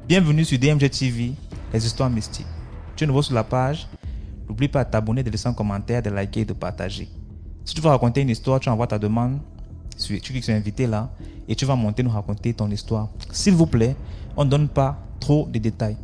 Bienvenue sur DMG TV, les histoires mystiques. Tu es nouveau sur la page, n'oublie pas de t'abonner, de laisser un commentaire, de liker et de partager. Si tu veux raconter une histoire, tu envoies ta demande, tu cliques sur invité là et tu vas monter nous raconter ton histoire. S'il vous plaît, on ne donne pas trop de détails.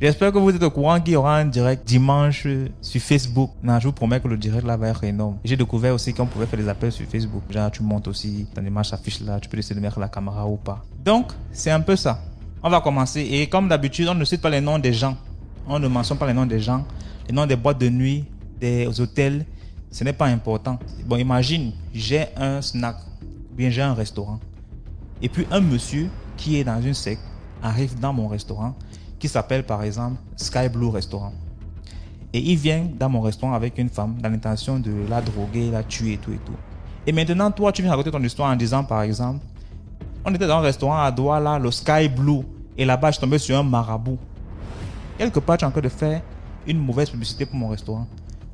J'espère que vous êtes au courant qu'il y aura un direct dimanche sur Facebook. Non, je vous promets que le direct là va être énorme. J'ai découvert aussi qu'on pouvait faire des appels sur Facebook. Genre, tu montes aussi, ton image s'affiche là, tu peux décider de mettre la caméra ou pas. Donc, c'est un peu ça. On va commencer et comme d'habitude, on ne cite pas les noms des gens. On ne mentionne pas les noms des gens, les noms des boîtes de nuit, des hôtels. Ce n'est pas important. Bon, imagine, j'ai un snack, ou bien j'ai un restaurant. Et puis un monsieur qui est dans une secte arrive dans mon restaurant, qui s'appelle par exemple Sky Blue Restaurant. Et il vient dans mon restaurant avec une femme dans l'intention de la droguer, la tuer et tout et tout. Et maintenant, toi, tu viens raconter ton histoire en disant par exemple, on était dans un restaurant à Douala, le Sky Blue, et là-bas, je suis tombé sur un marabout. Quelque part, tu es en train de faire une mauvaise publicité pour mon restaurant.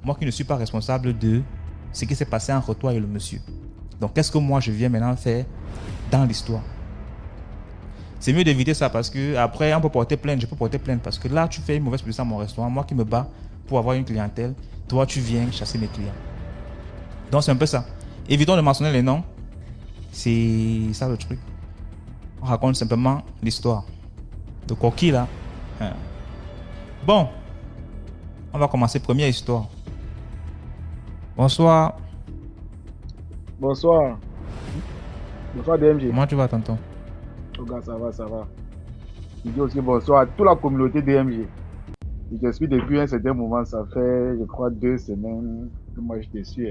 Moi qui ne suis pas responsable de ce qui s'est passé entre toi et le monsieur. Donc, qu'est-ce que moi, je viens maintenant faire dans l'histoire? C'est mieux d'éviter ça parce que après on peut porter plainte, je peux porter plainte parce que là tu fais une mauvaise publicité à mon restaurant, moi qui me bats pour avoir une clientèle, toi tu viens chasser mes clients. Donc c'est un peu ça. Évitons de mentionner les noms. C'est ça le truc. On raconte simplement l'histoire de Coquille là. Bon, on va commencer première histoire. Bonsoir. Bonsoir. Bonsoir DMG. Comment tu vas tonton? Regarde, ça va. Je dis aussi bonsoir à toute la communauté DMG. Je suis depuis un certain moment, ça fait, je crois, 2 semaines que moi je te suis.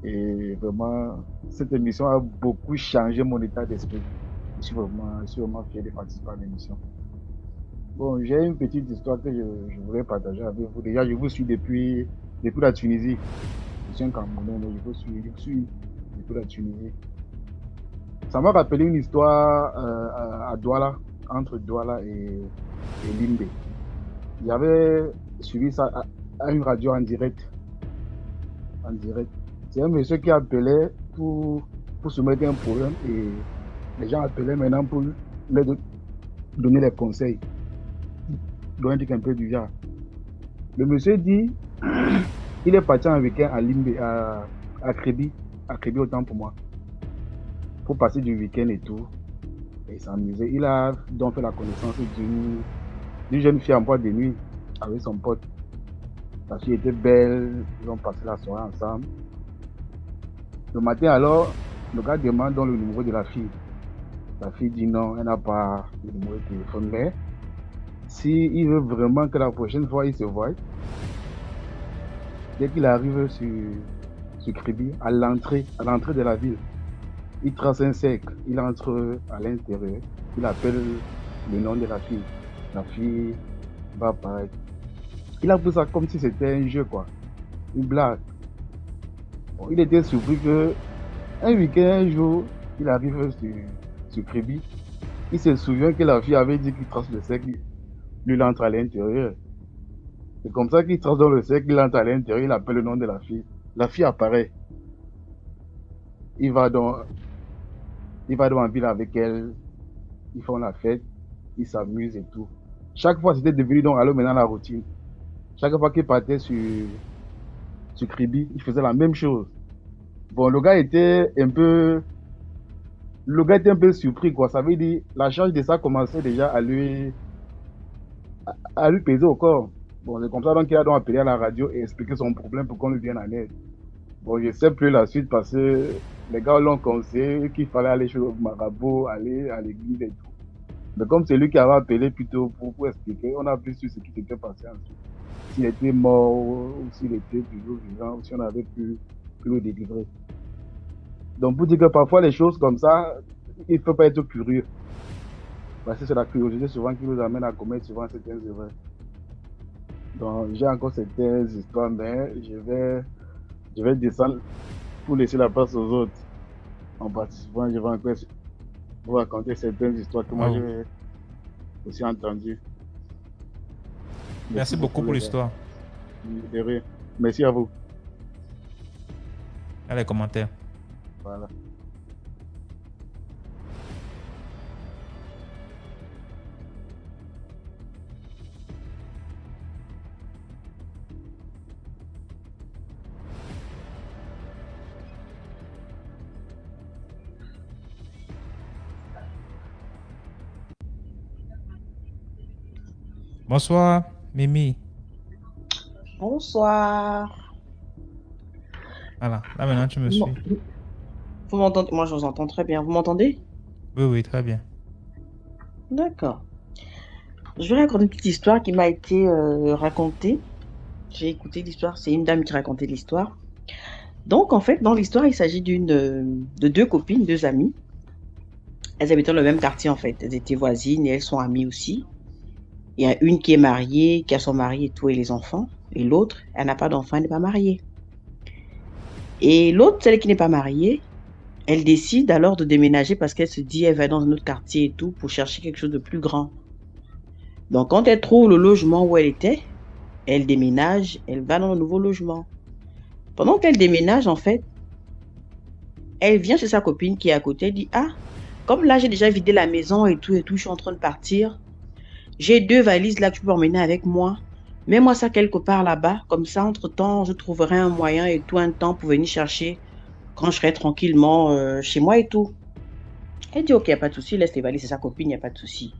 Et vraiment, cette émission a beaucoup changé mon état d'esprit. Je suis vraiment fier de participer à l'émission. Bon, j'ai une petite histoire que je voulais partager avec vous. Déjà, je vous suis depuis la Tunisie. Je suis un Camerounais, mais je vous suis depuis la Tunisie. Ça m'a rappelé une histoire à Douala, entre Douala et Limbe. J'avais suivi ça à une radio en direct. C'est un monsieur qui appelait pour soumettre un problème et les gens appelaient maintenant pour leur donner les conseils. Donner un truc un peu du genre. Le monsieur dit il est parti en week-end à Limbe, à Crébi autant pour moi. Pour passer du week-end et tout, et s'amuser. Il a donc fait la connaissance d'une jeune fille en boîte de nuit avec son pote. La fille était belle, ils ont passé la soirée ensemble. Le matin alors, le gars demande donc le numéro de la fille. La fille dit non, elle n'a pas le numéro de téléphone, mais s'il veut vraiment que la prochaine fois il se voie, dès qu'il arrive sur Crébi, à l'entrée de la ville, il trace un cercle, il entre à l'intérieur, il appelle le nom de la fille. La fille va apparaître. Il a pris ça comme si c'était un jeu, quoi. Une blague. Bon, il était surpris que un week-end, un jour, il arrive sur Crébi. Il se souvient que la fille avait dit qu'il trace le cercle, lui il entre à l'intérieur. C'est comme ça qu'il trace dans le cercle, il entre à l'intérieur, il appelle le nom de la fille. La fille apparaît. Il va dans en ville avec elle, ils font la fête, ils s'amusent et tout. Chaque fois, c'était devenu donc alors maintenant la routine. Chaque fois qu'il partait sur Kribi, il faisait la même chose. Bon, le gars était un peu surpris, quoi. Ça veut dire, la charge de ça commençait déjà à lui peser au corps. Bon, c'est comme ça donc qu'il a donc appelé à la radio et expliqué son problème pour qu'on lui vienne en aide. Bon, je sais plus la suite parce que les gars l'ont conseillé qu'il fallait aller chez le marabout, aller à l'église et tout. Mais comme c'est lui qui avait appelé plutôt pour expliquer, on a vu sur ce qui s'était passé ensuite. S'il était mort ou s'il était toujours vivant ou si on avait pu le délivrer. Donc pour dire que parfois les choses comme ça, il ne faut pas être curieux. Parce que c'est la curiosité souvent qui nous amène à commettre souvent certaines erreurs. Donc j'ai encore certaines histoires, mais je vais descendre pour laisser la place aux autres. En participant, je vais encore vous raconter certaines histoires que moi j'ai aussi entendues. Merci beaucoup pour l'histoire. De rien. Merci à vous. À les commentaires. Voilà. Bonsoir, Mimi. Bonsoir. Voilà, là maintenant tu me Vous suis. vous m'entendez? Moi, je vous entends très bien. Vous m'entendez? Oui, oui, très bien. D'accord. Je vais raconter une petite histoire qui m'a été racontée. J'ai écouté l'histoire. C'est une dame qui racontait l'histoire. Donc, en fait, dans l'histoire, il s'agit de deux copines, deux amies. Elles habitaient dans le même quartier, en fait. Elles étaient voisines et elles sont amies aussi. Il y a une qui est mariée, qui a son mari et tout, et les enfants. Et l'autre, elle n'a pas d'enfant, elle n'est pas mariée. Et l'autre, celle qui n'est pas mariée, elle décide alors de déménager parce qu'elle se dit, elle va dans un autre quartier et tout pour chercher quelque chose de plus grand. Donc, quand elle trouve le logement où elle était, elle déménage, elle va dans le nouveau logement. Pendant qu'elle déménage, en fait, elle vient chez sa copine qui est à côté, elle dit, ah, comme là, j'ai déjà vidé la maison et tout, je suis en train de partir. J'ai 2 valises là que tu peux emmener avec moi. Mets-moi ça quelque part là-bas. Comme ça, entre-temps, je trouverai un moyen et tout, un temps pour venir chercher quand je serai tranquillement chez moi et tout. Elle dit, ok, il n'y a pas de souci, laisse les valises, c'est sa copine, il n'y a pas de souci.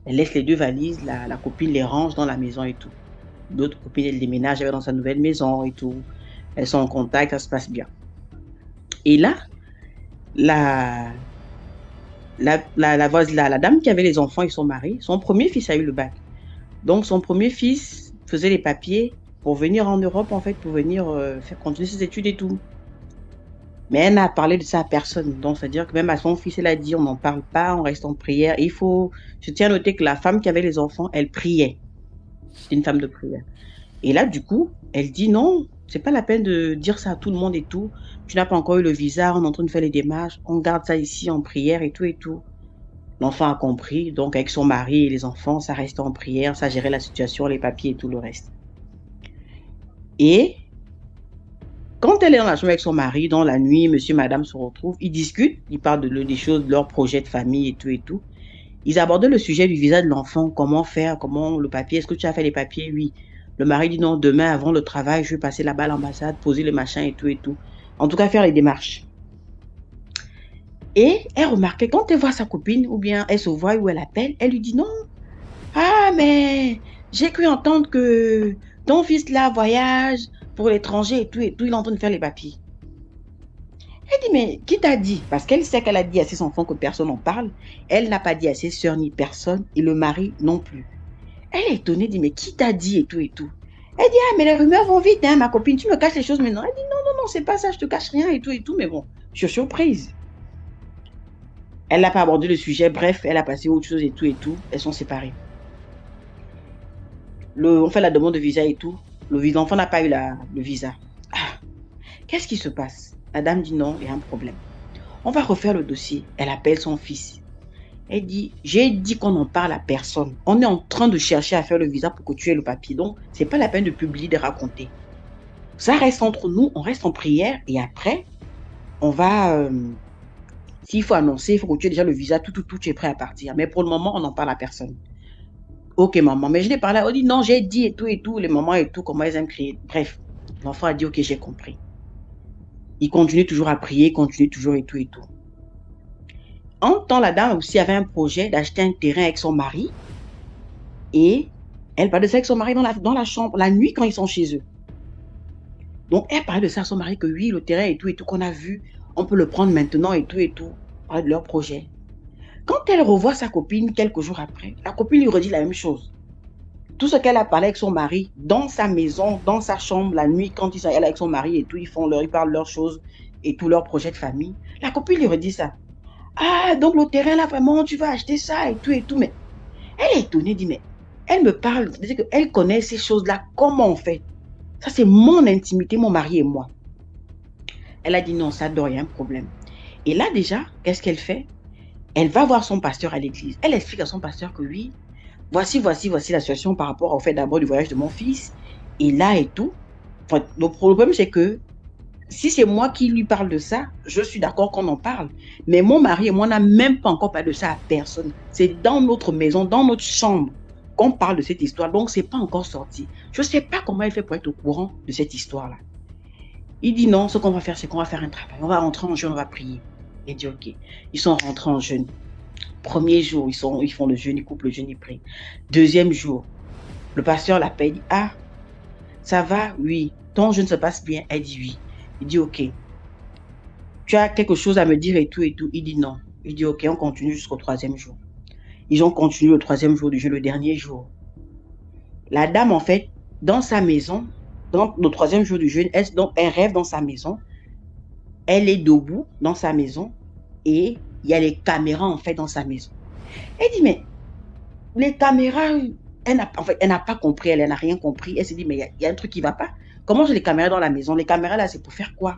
Elle laisse les 2 valises, la copine les range dans la maison et tout. L'autre copine, elle déménage, elle va dans sa nouvelle maison et tout. Elles sont en contact, ça se passe bien. Et là, la, la dame qui avait les enfants et son mari, son premier fils a eu le bac. Donc, son premier fils faisait les papiers pour venir en Europe, en fait, pour venir faire continuer ses études et tout. Mais elle n'a parlé de ça à personne. Donc, c'est-à-dire que même à son fils, elle a dit, on n'en parle pas, on reste en prière. Et je tiens à noter que la femme qui avait les enfants, elle priait. C'était une femme de prière. Et là, du coup, elle dit, non, c'est pas la peine de dire ça à tout le monde et tout. Tu n'as pas encore eu le visa, on est en train de faire les démarches, on garde ça ici en prière et tout et tout. L'enfant a compris, donc avec son mari et les enfants, ça restait en prière, ça gérait la situation, les papiers et tout le reste. Et quand elle est dans la chambre avec son mari, dans la nuit, monsieur, madame se retrouvent, ils discutent, ils parlent des choses, de leur projet de famille et tout et tout. Ils abordent le sujet du visa de l'enfant, comment faire, comment le papier, est-ce que tu as fait les papiers? Oui. Le mari dit non, demain avant le travail, je vais passer là-bas à l'ambassade, poser le machin et tout et tout. En tout cas, faire les démarches. Et elle remarquait, quand elle voit sa copine, ou bien elle se voit ou elle appelle, elle lui dit non. Ah, mais j'ai cru entendre que ton fils là voyage pour l'étranger et tout, il est en train de faire les papiers. Elle dit, mais qui t'a dit? Parce qu'elle sait qu'elle a dit à ses enfants que personne n'en parle. Elle n'a pas dit à ses soeurs ni personne, et le mari non plus. Elle est étonnée, dit, mais qui t'a dit et tout et tout? Elle dit, ah, mais les rumeurs vont vite, hein, ma copine, tu me caches les choses maintenant. Elle dit, non, non, non, c'est pas ça, je te cache rien et tout, mais bon, je suis surprise. Elle n'a pas abordé le sujet, bref, elle a passé autre chose et tout, elles sont séparées. On fait la demande de visa et tout, l'enfant n'a pas eu le visa. Ah, qu'est-ce qui se passe? La dame dit non, il y a un problème. On va refaire le dossier. Elle appelle son fils. Elle dit, j'ai dit qu'on n'en parle à personne. On est en train de chercher à faire le visa pour que tu aies le papier. Donc, c'est pas la peine de publier, de raconter. Ça reste entre nous, on reste en prière et après, on va, s'il faut annoncer, il faut que tu aies déjà le visa, tout, tu es prêt à partir. Mais pour le moment, on n'en parle à personne. Ok, maman, mais je l'ai parlé, on dit non, j'ai dit et tout, les mamans et tout, comment elles aiment crier. Bref, l'enfant a dit, ok, j'ai compris. Il continue toujours à prier, continue toujours et tout. En temps, la dame aussi avait un projet d'acheter un terrain avec son mari. Et elle parlait de ça avec son mari dans la chambre, la nuit quand ils sont chez eux. Donc, elle parlait de ça à son mari, que oui, le terrain et tout qu'on a vu, on peut le prendre maintenant et tout. Parlait de leur projet. Quand elle revoit sa copine quelques jours après, la copine lui redit la même chose. Tout ce qu'elle a parlé avec son mari, dans sa maison, dans sa chambre, la nuit, quand elle est avec son mari et tout, ils parlent leurs choses et tout leur projet de famille. La copine lui redit ça. Ah, donc le terrain là, vraiment, tu vas acheter ça et tout. Mais elle est étonnée, dit, mais elle me parle, c'est-à-dire qu'elle connaît ces choses-là, comment on fait? Ça, c'est mon intimité, mon mari et moi. Elle a dit non, ça doit, il y a un problème. Et là, déjà, qu'est-ce qu'elle fait? Elle va voir son pasteur à l'église. Elle explique à son pasteur que oui, voici la situation par rapport au fait d'abord du voyage de mon fils. Et là et tout. Enfin, le problème, c'est que Si c'est moi qui lui parle de ça, je suis d'accord qu'on en parle. Mais mon mari et moi, on n'a même pas encore parlé de ça à personne. C'est dans notre maison, dans notre chambre, qu'on parle de cette histoire. Donc, c'est pas encore sorti. Je ne sais pas comment elle fait pour être au courant de cette histoire-là. Il dit non, ce qu'on va faire, c'est qu'on va faire un travail. On va rentrer en jeûne, on va prier. Il dit ok. Ils sont rentrés en jeûne. Premier jour, ils font le jeûne, ils coupent le jeûne, ils prient. Deuxième jour, le pasteur l'appelle, il dit ah, ça va? Oui. Ton jeûne se passe bien? Elle dit oui. Il dit ok. Tu as quelque chose à me dire et tout et tout. Il dit non. Il dit ok, on continue jusqu'au troisième jour. Ils ont continué le troisième jour du jeûne, le dernier jour. La dame, en fait, dans sa maison, dans le troisième jour du jeûne, elle rêve dans sa maison. Elle est debout dans sa maison et il y a les caméras, en fait, dans sa maison. Elle dit, mais les caméras, elle n'a pas compris, elle n'a rien compris. Elle s'est dit, mais il y a un truc qui ne va pas. Comment j'ai les caméras dans la maison? Les caméras, là, c'est pour faire quoi?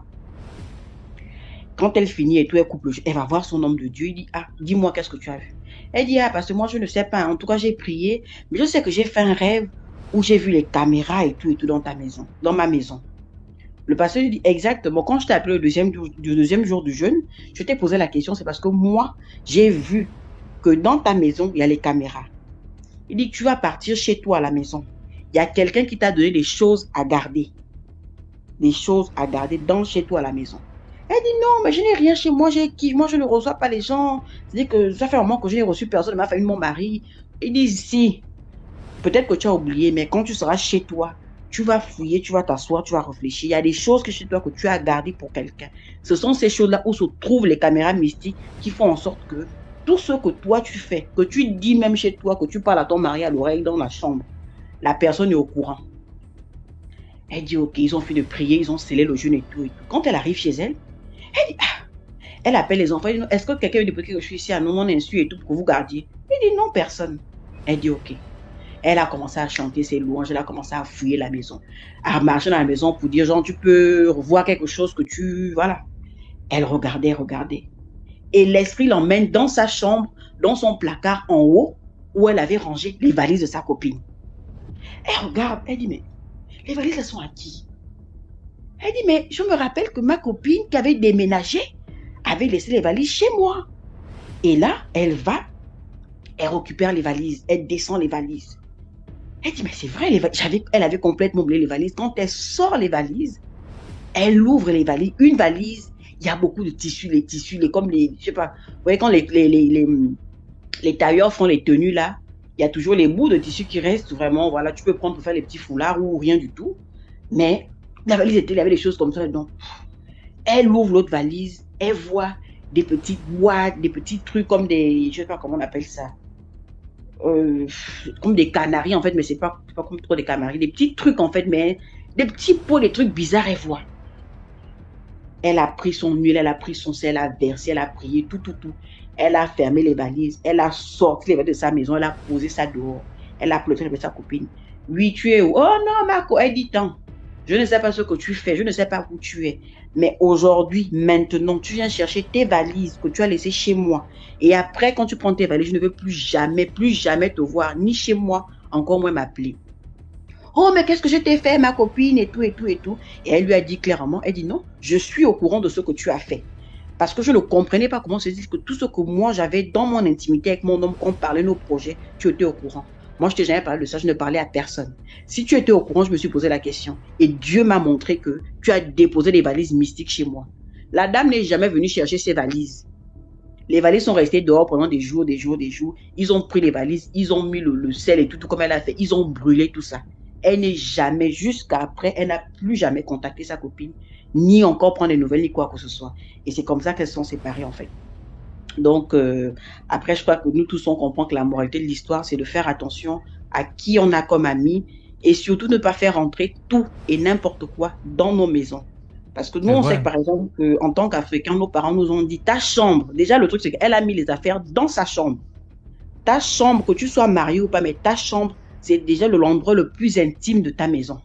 Quand elle finit et tout, elle coupe le jeu, elle va voir son homme de Dieu. Il dit, ah, dis-moi, qu'est-ce que tu as vu? Elle dit, ah, parce que moi, je ne sais pas. En tout cas, j'ai prié, mais je sais que j'ai fait un rêve où j'ai vu les caméras et tout dans ta maison, dans ma maison. Le pasteur lui dit, exactement. Quand je t'ai appelé le deuxième jour du jeûne, je t'ai posé la question, c'est parce que moi, j'ai vu que dans ta maison, il y a les caméras. Il dit, tu vas partir chez toi à la maison. Il y a quelqu'un qui t'a donné des choses à garder. Des choses à garder chez toi à la maison. Elle dit non, mais je n'ai rien chez moi, moi je ne reçois pas les gens. C'est-à-dire que ça fait un moment que je n'ai reçu personne de ma famille, mon mari. Il dit si, peut-être que tu as oublié, mais quand tu seras chez toi, tu vas fouiller, tu vas t'asseoir, tu vas réfléchir. Il y a des choses que chez toi que tu as gardées pour quelqu'un. Ce sont ces choses-là où se trouvent les caméras mystiques qui font en sorte que tout ce que toi tu fais, que tu dis même chez toi, que tu parles à ton mari à l'oreille dans la chambre, la personne est au courant. Elle dit ok, ils ont fini de prier, ils ont scellé le jeûne et tout et tout. Quand elle arrive chez elle, elle dit, ah, elle appelle les enfants, elle dit, est-ce que quelqu'un veut déposer que je suis ici à nous, mon insu et tout pour que vous gardiez? Il dit non, personne. Elle dit ok. Elle a commencé à chanter ses louanges, elle a commencé à fouiller la maison, à marcher dans la maison pour dire genre tu peux revoir quelque chose que tu... Voilà. Elle regardait. Et l'esprit l'emmène dans sa chambre, dans son placard en haut, où elle avait rangé les valises de sa copine. Elle regarde, elle dit mais les valises elles sont à qui? Elle dit, mais je me rappelle que ma copine qui avait déménagé avait laissé les valises chez moi. Et là, elle récupère les valises, elle descend les valises. Elle dit, mais c'est vrai, elle avait complètement oublié les valises. Quand elle sort les valises, elle ouvre les valises. Une valise, il y a beaucoup de tissus, comme les, je sais pas, vous voyez quand les tailleurs font les tenues là, il y a toujours les bouts de tissu qui restent vraiment, voilà, tu peux prendre pour faire les petits foulards ou rien du tout. Mais la valise il y avait des choses comme ça dedans. Elle ouvre l'autre valise, elle voit des petites boîtes, des petits trucs comme des, je sais pas comment on appelle ça, comme des canaris en fait, mais c'est pas comme trop des canaris, des petits trucs en fait, mais des petits pots, des trucs bizarres, elle voit. Elle a pris son huile, elle a pris son sel, elle a versé, elle a prié, tout. Elle a fermé les valises, elle a sorti les valises de sa maison, elle a posé ça dehors, elle a pleuré avec sa copine. Oui, tu es où? Oh non, Marco, elle dit tant. Je ne sais pas ce que tu fais, je ne sais pas où tu es. Mais aujourd'hui, maintenant, tu viens chercher tes valises que tu as laissées chez moi. Et après, quand tu prends tes valises, je ne veux plus jamais te voir, ni chez moi, encore moins m'appeler. Oh, mais qu'est-ce que je t'ai fait, ma copine, et tout. Et elle lui a dit clairement, elle dit non, je suis au courant de ce que tu as fait. Parce que je ne comprenais pas comment se dit que tout ce que moi j'avais dans mon intimité avec mon homme, qu'on parlait nos projets, tu étais au courant. Moi, je ne t'ai jamais parlé de ça, je ne parlais à personne. Si tu étais au courant, je me suis posé la question. Et Dieu m'a montré que tu as déposé des valises mystiques chez moi. La dame n'est jamais venue chercher ses valises. Les valises sont restées dehors pendant des jours. Ils ont pris les valises, ils ont mis le sel et tout comme elle a fait. Ils ont brûlé tout ça. Elle n'est jamais, jusqu'à après, elle n'a plus jamais contacté sa copine, ni encore prendre des nouvelles, ni quoi que ce soit. Et c'est comme ça qu'elles sont séparées, en fait. Donc, après, je crois que nous tous, on comprend que la moralité de l'histoire, c'est de faire attention à qui on a comme ami et surtout ne pas faire rentrer tout et n'importe quoi dans nos maisons. Parce que nous, on sait que, par exemple, en tant qu'Africains, nos parents nous ont dit, ta chambre, déjà, le truc, c'est qu'elle a mis les affaires dans sa chambre. Ta chambre, que tu sois marié ou pas, mais ta chambre, c'est déjà l'endroit le plus intime de ta maison.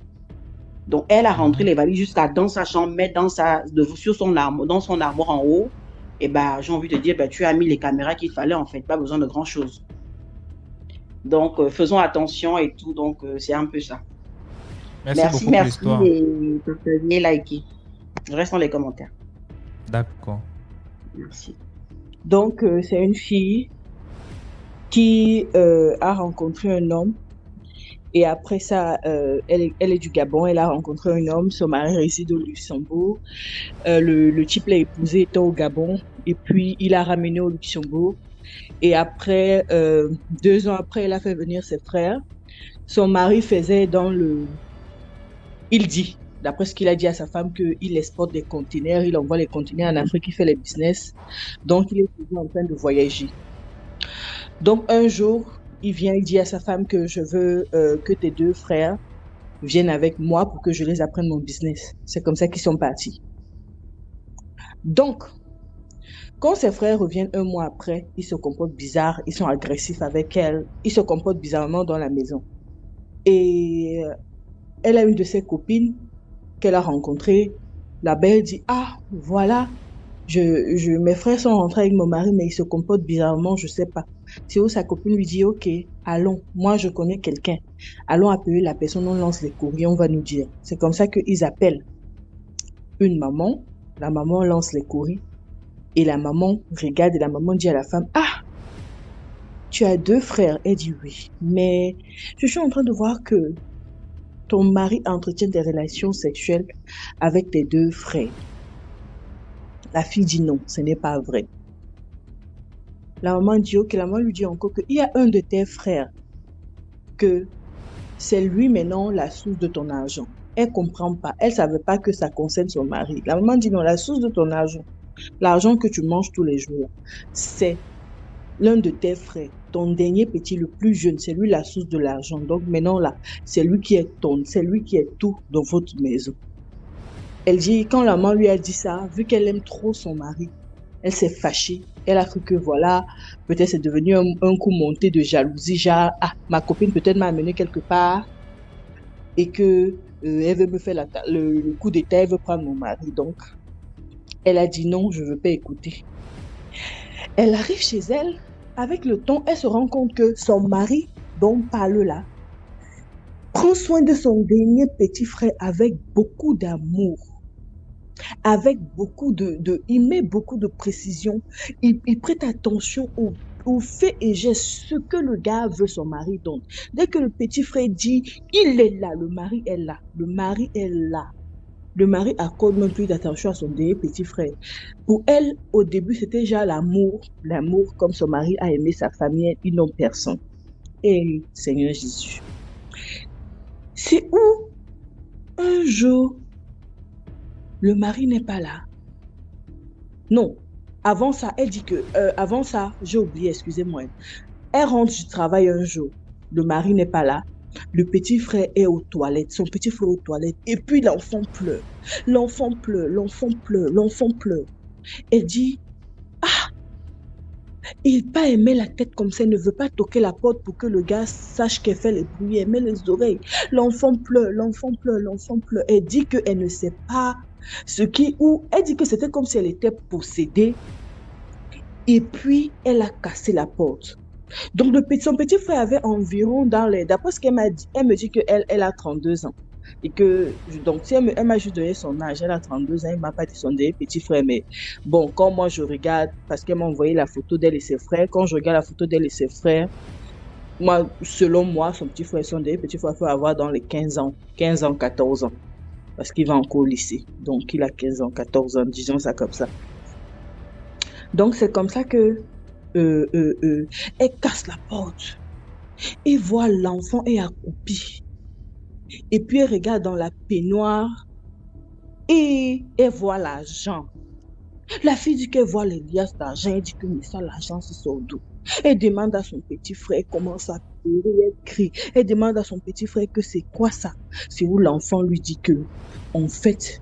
Donc, elle a rentré les valises jusqu'à dans sa chambre, mettre dans son armoire en haut. Et ben, j'ai envie de dire, tu as mis les caméras qu'il fallait, en fait, pas besoin de grand chose. Donc, faisons attention et tout. Donc, c'est un peu ça. Merci beaucoup pour l'histoire. Et likez. Je reste dans les commentaires. D'accord. Merci. Donc, c'est une fille qui a rencontré un homme. Et après ça, elle est du Gabon, elle a rencontré un homme, son mari réside au Luxembourg. Le type l'a épousé étant au Gabon, et puis il l'a ramené au Luxembourg. Et après, 2 ans après, elle a fait venir ses frères. Son mari faisait il dit, d'après ce qu'il a dit à sa femme, qu'il exporte des conteneurs, il envoie les conteneurs en Afrique, il fait les business. Donc, il est toujours en train de voyager. Donc, un jour, il vient, il dit à sa femme que je veux que tes 2 frères viennent avec moi pour que je les apprenne mon business. C'est comme ça qu'ils sont partis. Donc, quand ses frères reviennent 1 mois après, ils se comportent bizarre, ils sont agressifs avec elle, ils se comportent bizarrement dans la maison. Et elle a une de ses copines qu'elle a rencontrée. La belle dit, ah, voilà, mes frères sont rentrés avec mon mari, mais ils se comportent bizarrement, je sais pas. C'est où sa copine lui dit, ok, allons, moi je connais quelqu'un. Allons appeler la personne, on lance les courriers, on va nous dire. C'est comme ça qu'ils appellent une maman. La maman lance les courriers. Et la maman regarde et la maman dit à la femme, ah, tu as 2 frères. Elle dit oui, mais je suis en train de voir que ton mari entretient des relations sexuelles avec tes 2 frères. La fille dit non, ce n'est pas vrai. La maman dit ok, la maman lui dit encore qu'il y a un de tes frères, que c'est lui maintenant la source de ton argent. Elle comprend pas, elle savait pas que ça concerne son mari. La maman dit non, la source de ton argent, l'argent que tu manges tous les jours, c'est l'un de tes frères, ton dernier petit, le plus jeune, c'est lui la source de l'argent. Donc maintenant là, c'est lui qui est tout dans votre maison. Elle dit, quand la maman lui a dit ça, vu qu'elle aime trop son mari, elle s'est fâchée. Elle a cru que voilà, peut-être c'est devenu un coup monté de jalousie, genre, ah, ma copine peut-être m'a amené quelque part et que elle veut me faire le coup d'état, elle veut prendre mon mari. Donc, elle a dit non, je veux pas écouter. Elle arrive chez elle, avec le temps, elle se rend compte que son mari, dont on parle là, prend soin de son dernier petit frère avec beaucoup d'amour. Avec beaucoup il met beaucoup de précision, il prête attention aux faits et gestes, ce que le gars veut son mari donne. Dès que le petit frère dit, il est là, le mari est là, le mari est là. Le mari accorde même plus d'attention à son dernier petit frère. Pour elle, au début, c'était déjà l'amour comme son mari a aimé sa famille, ils n'ont personne. Et Seigneur Jésus. C'est où, un jour, le mari n'est pas là. Non. Avant ça, elle dit que... avant ça, j'ai oublié, excusez-moi. Elle rentre du travail un jour. Le mari n'est pas là. Le petit frère est aux toilettes. Son petit frère est aux toilettes. Et puis l'enfant pleure. L'enfant pleure. Elle dit... Ah! Il n'a pas aimé la tête comme ça. Il ne veut pas toquer la porte pour que le gars sache qu'elle fait les bruits. Elle met les oreilles. L'enfant pleure. Elle dit qu'elle ne sait pas elle dit que c'était comme si elle était possédée et puis elle a cassé la porte. Donc son petit frère avait environ d'après ce qu'elle m'a dit, elle me dit qu'elle a 32 ans et que donc si elle m'a juste donné son âge, elle a 32 ans, elle m'a pas dit son dernier petit frère, mais bon, quand moi je regarde, parce qu'elle m'a envoyé la photo d'elle et ses frères, quand je regarde la photo d'elle et ses frères, moi, selon moi, son petit frère, son dernier petit frère peut avoir dans les 15 ans, 14 ans. Parce qu'il va encore au lycée. Donc, il a 15 ans, 14 ans, disons ça comme ça. Donc, c'est comme ça que elle casse la porte et voit l'enfant est accroupi. Et puis, elle regarde dans la peignoir et elle voit l'argent. La fille dit qu'elle voit les liasses d'argent. Elle dit que mais ça, l'argent, c'est son dos. Elle demande à son petit frère, elle commence à pleurer, elle crie. Elle demande à son petit frère que c'est quoi ça? C'est où l'enfant lui dit que, en fait,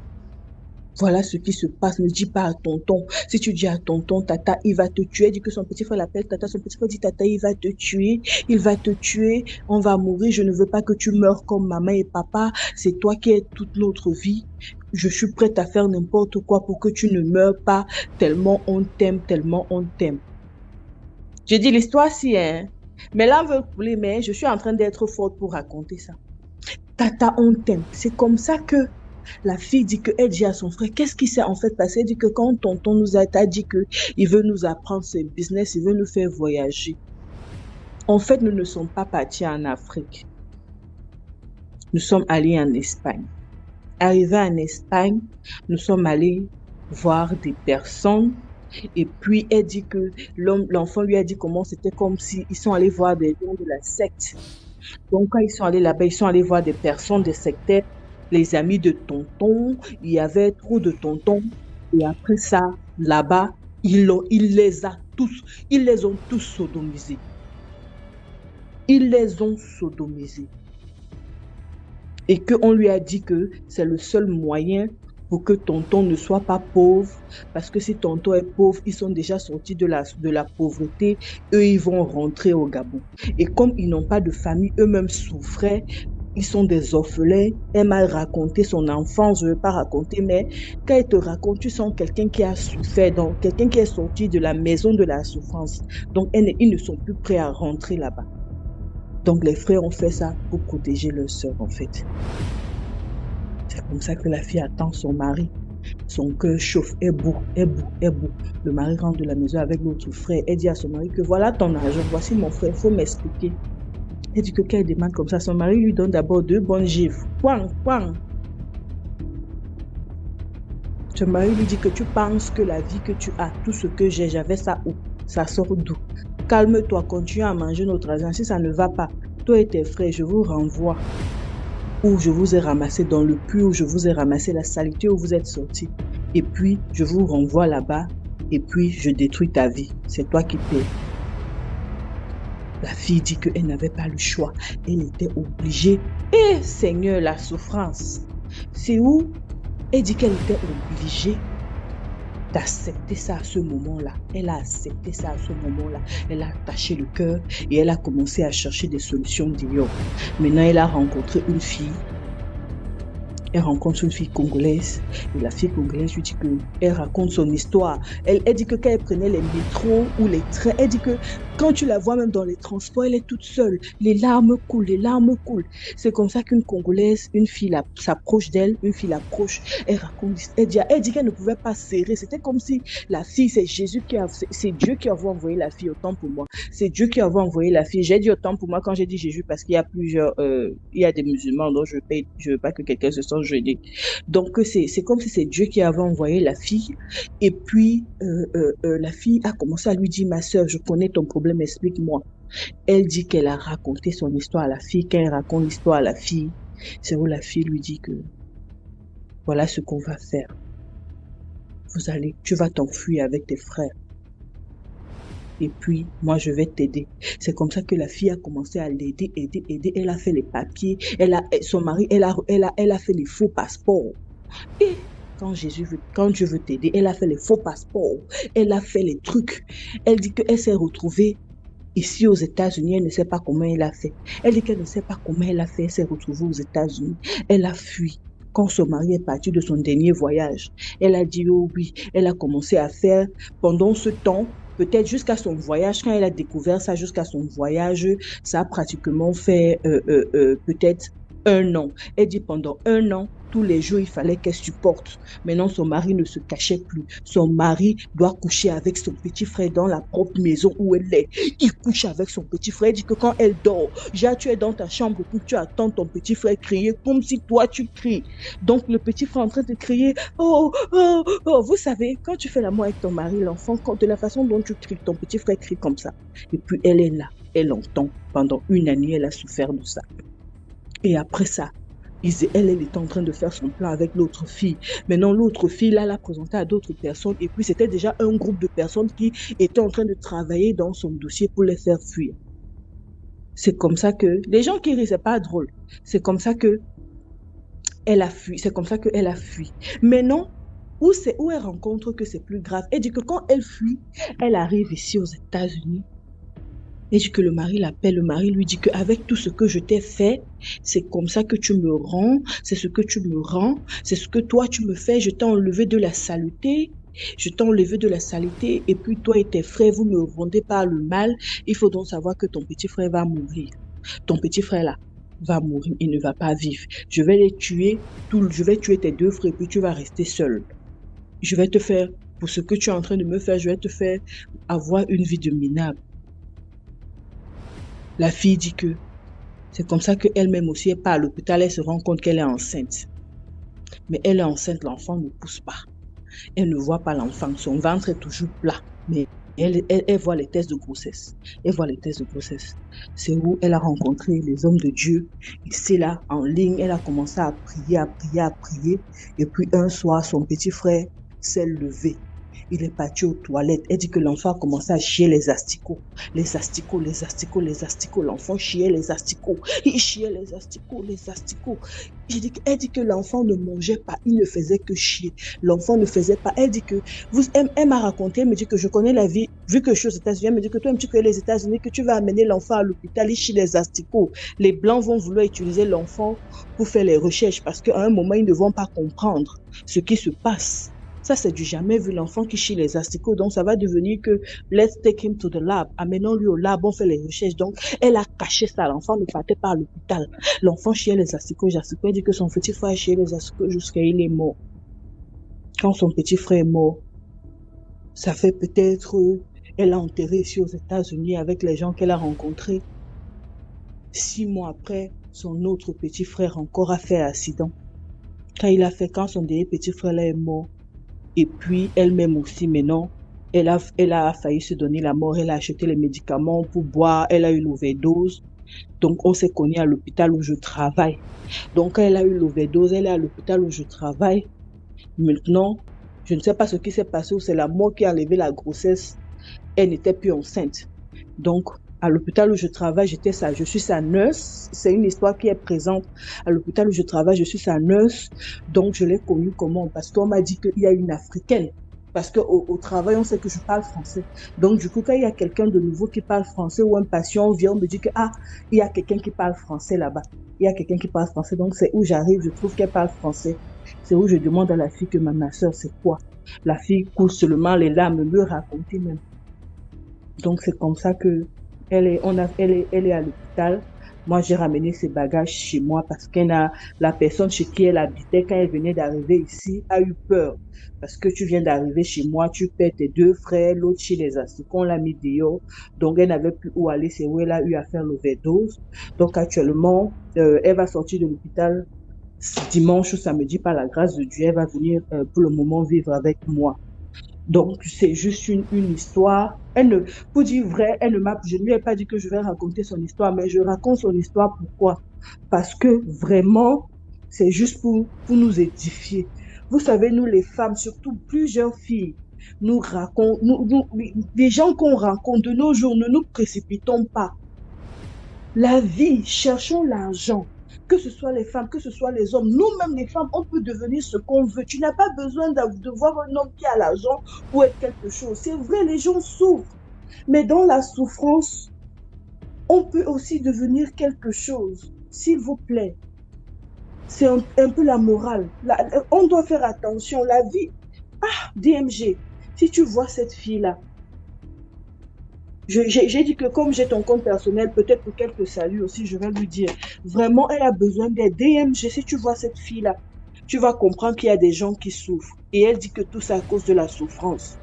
voilà ce qui se passe. Ne dis pas à tonton. Si tu dis à tonton, tata, il va te tuer. Elle dit que son petit frère l'appelle tata. Son petit frère dit tata, il va te tuer. Il va te tuer. On va mourir. Je ne veux pas que tu meurs comme maman et papa. C'est toi qui es toute notre vie. Je suis prête à faire n'importe quoi pour que tu ne meurs pas. Tellement on t'aime, tellement on t'aime. Je dis l'histoire si, hein. Mais là, on veut couler, mais je suis en train d'être forte pour raconter ça. Tata, on t'aime. C'est comme ça que La fille dit que, elle dit à son frère, qu'est-ce qui s'est en fait passé? Elle dit que quand tonton t'a dit que il veut nous apprendre ses business, il veut nous faire voyager. En fait, nous ne sommes pas partis en Afrique. Nous sommes allés en Espagne. Arrivés en Espagne, nous sommes allés voir des personnes. Et puis, elle dit que l'enfant lui a dit comment c'était comme si ils sont allés voir des gens de la secte. Donc, quand ils sont allés là-bas, ils sont allés voir des personnes, des sectaires, les amis de tonton. Il y avait trop de tontons. Et après ça, là-bas, ils les ont tous sodomisés. Ils les ont sodomisés. Et qu'on lui a dit que c'est le seul moyen pour que tonton ne soit pas pauvre, parce que si tonton est pauvre, ils sont déjà sortis de la pauvreté, eux, ils vont rentrer au Gabon. Et comme ils n'ont pas de famille, eux-mêmes souffraient, ils sont des orphelins. Elle m'a raconté son enfance, je ne veux pas raconter, mais quand elle te raconte, tu sens quelqu'un qui a souffert, donc quelqu'un qui est sorti de la maison de la souffrance. Donc, ils ne sont plus prêts à rentrer là-bas. Donc, les frères ont fait ça pour protéger leur sœur, en fait. C'est comme ça que la fille attend son mari. Son cœur chauffe, est beau. Le mari rentre de la maison avec l'autre frère. Elle dit à son mari que voilà ton argent, voici mon frère, il faut m'expliquer. Elle dit que quand elle demande comme ça, son mari lui donne d'abord 2 bonnes gifles. Point. Son mari lui dit que tu penses que la vie que tu as, tout ce que j'avais ça où? Ça sort d'où? Calme-toi, continue à manger notre argent. Si ça ne va pas, toi et tes frères, je vous renvoie. Où je vous ai ramassé dans le puits, où je vous ai ramassé la saleté où vous êtes sortis. Et puis, je vous renvoie là-bas. Et puis, je détruis ta vie. C'est toi qui paies. La fille dit qu'elle n'avait pas le choix. Elle était obligée. Eh, Seigneur, la souffrance. C'est où? Elle dit qu'elle était obligée d'accepter ça à ce moment-là. Elle a accepté ça à ce moment-là. Elle a attaché le cœur et elle a commencé à chercher des solutions d'idiot. Maintenant, elle a rencontré une fille. Elle rencontre une fille congolaise et la fille congolaise lui dit qu'elle raconte son histoire. Elle dit que quand elle prenait les métros ou les trains, elle dit que quand tu la vois même dans les transports, elle est toute seule. Les larmes coulent. C'est comme ça qu'une Congolaise, une fille s'approche d'elle, elle raconte, elle dit qu'elle ne pouvait pas serrer. C'était comme si la fille, c'est Dieu qui avait envoyé la fille, autant pour moi. C'est Dieu qui avait envoyé la fille. J'ai dit autant pour moi quand j'ai dit Jésus parce qu'il y a plusieurs, il y a des musulmans, donc je veux pas que quelqu'un se sente gêné. Donc c'est comme si c'est Dieu qui avait envoyé la fille. Et puis la fille a commencé à lui dire, ma soeur, je connais ton problème, explique-moi. Elle dit qu'elle a raconté son histoire à la fille. Quand elle raconte l'histoire à la fille, c'est où la fille lui dit que voilà ce qu'on va faire. Tu vas t'enfuir avec tes frères. Et puis, moi, je vais t'aider. C'est comme ça que la fille a commencé à l'aider. Elle a fait les papiers. Son mari, elle a fait les faux passeports. Et quand Dieu veut t'aider, elle a fait les faux passeports. Elle a fait les trucs. Elle dit qu'elle s'est retrouvée ici aux États-Unis. Elle ne sait pas comment elle a fait. Elle dit qu'elle ne sait pas comment elle a fait. Elle s'est retrouvée aux États-Unis. Elle a fui. Quand son mari est parti de son dernier voyage, elle a dit oh oui. Elle a commencé à faire pendant ce temps, peut-être jusqu'à son voyage, quand elle a découvert ça, jusqu'à son voyage, ça a pratiquement fait peut-être 1 an. Elle dit pendant 1 an, tous les jours, il fallait qu'elle supporte. Maintenant, son mari ne se cachait plus. Son mari doit coucher avec son petit frère dans la propre maison où elle est. Il couche avec son petit frère. Il dit que quand elle dort, tu es dans ta chambre, puis tu attends ton petit frère crier comme si toi tu cries. Donc, le petit frère est en train de crier, oh. Vous savez, quand tu fais l'amour avec ton mari, l'enfant, de la façon dont tu cries, ton petit frère crie comme ça. Et puis, elle est là. Elle entend. Pendant 1 année, elle a souffert de ça. Et après ça, elle était en train de faire son plan avec l'autre fille. Maintenant, l'autre fille, là, l'a présenté à d'autres personnes. Et puis, c'était déjà un groupe de personnes qui étaient en train de travailler dans son dossier pour les faire fuir. C'est comme ça que, les gens qui rient, c'est pas drôle. C'est comme ça que elle a fui. Maintenant, où elle rencontre que c'est plus grave. Elle dit que quand elle fuit, elle arrive ici aux États-Unis. Et dit que le mari l'appelle, le mari lui dit qu'avec tout ce que je t'ai fait, c'est comme ça que tu me rends, c'est ce que tu me rends, c'est ce que toi tu me fais, je t'ai enlevé de la saleté, et puis toi et tes frères, vous me rendez par le mal, il faut donc savoir que ton petit frère va mourir. Ton petit frère là, va mourir, il ne va pas vivre. Je vais les tuer, je vais tuer tes 2 frères, puis tu vas rester seul. Je vais te faire, pour ce que tu es en train de me faire, je vais te faire avoir une vie de minable. La fille dit que c'est comme ça qu'elle-même aussi, elle part à l'hôpital, elle se rend compte qu'elle est enceinte. Mais elle est enceinte, l'enfant ne pousse pas. Elle ne voit pas l'enfant, son ventre est toujours plat. Mais elle voit les tests de grossesse. Elle voit les tests de grossesse. C'est où elle a rencontré les hommes de Dieu. Et c'est là, en ligne, elle a commencé à prier. Et puis un soir, son petit frère s'est levé. Il est parti aux toilettes. Elle dit que l'enfant a commencé à chier les asticots. Les asticots. L'enfant chiait les asticots. Il chiait les asticots. Elle dit que l'enfant ne mangeait pas. Il ne faisait que chier. L'enfant ne faisait pas. Elle dit que... Elle m'a raconté, elle me dit que je connais la vie. Vu que je suis aux États-Unis, elle me dit que toi, tu connais les États-Unis, que tu vas amener l'enfant à l'hôpital, il chie les asticots. Les Blancs vont vouloir utiliser l'enfant pour faire les recherches parce qu'à un moment, ils ne vont pas comprendre ce qui se passe. Ça, c'est du jamais vu, l'enfant qui chie les asticots. Donc, ça va devenir que let's take him to the lab. Amenons-lui au lab, on fait les recherches. Donc, elle a caché ça. L'enfant ne partait pas à l'hôpital. L'enfant chiait les asticots. Elle dit que son petit frère chiait les asticots jusqu'à il est mort. Quand son petit frère est mort, ça fait peut-être, elle a enterré ici aux États-Unis avec les gens qu'elle a rencontrés. 6 mois après, son autre petit frère encore a fait accident. Quand son dernier petit frère là est mort, et puis elle-même aussi maintenant, elle a failli se donner la mort, elle a acheté les médicaments pour boire, elle a eu l'overdose. Donc on s'est connus à l'hôpital où je travaille. Donc quand elle a eu l'overdose, elle est à l'hôpital où je travaille. Maintenant, je ne sais pas ce qui s'est passé, ou c'est la mort qui a enlevé la grossesse. Elle n'était plus enceinte. Donc à l'hôpital où je travaille, je suis sa nurse. C'est une histoire qui est présente. À l'hôpital où je travaille, je suis sa nurse. Donc, je l'ai connue comment? Parce qu'on m'a dit qu'il y a une Africaine. Parce qu'au travail, on sait que je parle français. Donc, du coup, quand il y a quelqu'un de nouveau qui parle français ou un patient vient, on me dit que, il y a quelqu'un qui parle français là-bas. Il y a quelqu'un qui parle français. Donc, c'est où j'arrive, je trouve qu'elle parle français. C'est où je demande à la fille que ma soeur, c'est quoi? La fille coule seulement les larmes, me raconter même. Donc, c'est comme ça que elle est à l'hôpital. Moi, j'ai ramené ses bagages chez moi parce que la personne chez qui elle habitait, quand elle venait d'arriver ici, a eu peur. Parce que tu viens d'arriver chez moi, tu perds tes 2 frères, l'autre chez les asticots, on l'a mis dehors. Donc, elle n'avait plus où aller, c'est où elle a eu à faire l'overdose. Donc, actuellement, elle va sortir de l'hôpital dimanche ou samedi par la grâce de Dieu. Elle va venir pour le moment vivre avec moi. Donc, c'est juste une histoire. Pour dire vrai, je ne lui ai pas dit que je vais raconter son histoire, mais je raconte son histoire. Pourquoi? Parce que vraiment, c'est juste pour nous édifier. Vous savez, nous les femmes, surtout plusieurs filles, nous racontons, les gens qu'on rencontre de nos jours, ne nous précipitons pas. La vie, cherchons l'argent. Que ce soit les femmes, que ce soit les hommes, nous-mêmes les femmes, on peut devenir ce qu'on veut. Tu n'as pas besoin de voir un homme qui a l'argent pour être quelque chose. C'est vrai, les gens souffrent. Mais dans la souffrance, on peut aussi devenir quelque chose. S'il vous plaît. C'est un peu la morale. On doit faire attention. La vie. DMG, si tu vois cette fille-là, j'ai dit que comme j'ai ton compte personnel, peut-être pour quelques saluts aussi, je vais lui dire. Vraiment, elle a besoin d'aide. DMG, si tu vois cette fille-là, tu vas comprendre qu'il y a des gens qui souffrent. Et elle dit que tout ça à cause de la souffrance.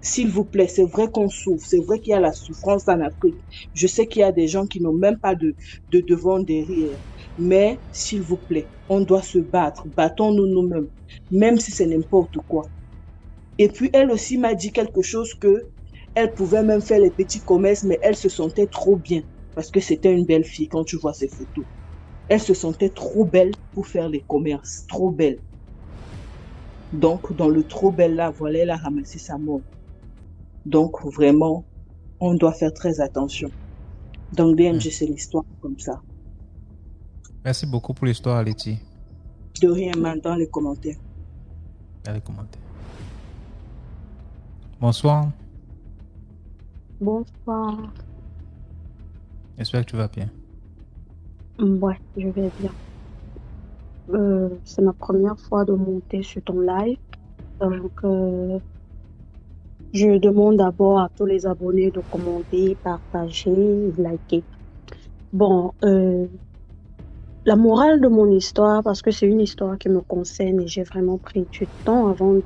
S'il vous plaît, c'est vrai qu'on souffre. C'est vrai qu'il y a la souffrance en Afrique. Je sais qu'il y a des gens qui n'ont même pas de devant derrière. Mais, s'il vous plaît, on doit se battre. Battons-nous nous-mêmes. Même si c'est n'importe quoi. Et puis, elle aussi m'a dit quelque chose que elle pouvait même faire les petits commerces, mais elle se sentait trop bien. Parce que c'était une belle fille quand tu vois ses photos. Elle se sentait trop belle pour faire les commerces. Trop belle. Donc, dans le trop belle là, voilà, elle a ramassé sa mort. Donc, vraiment, on doit faire très attention. Donc, DMG, c'est l'histoire comme ça. Merci beaucoup pour l'histoire, Letty. De rien, man, dans les commentaires. Dans les commentaires. Bonsoir. Bonsoir. J'espère que tu vas bien. Ouais, je vais bien. C'est ma première fois de monter sur ton live. Donc, je demande d'abord à tous les abonnés de commenter, partager, liker. Bon, la morale de mon histoire, parce que c'est une histoire qui me concerne et j'ai vraiment pris du temps avant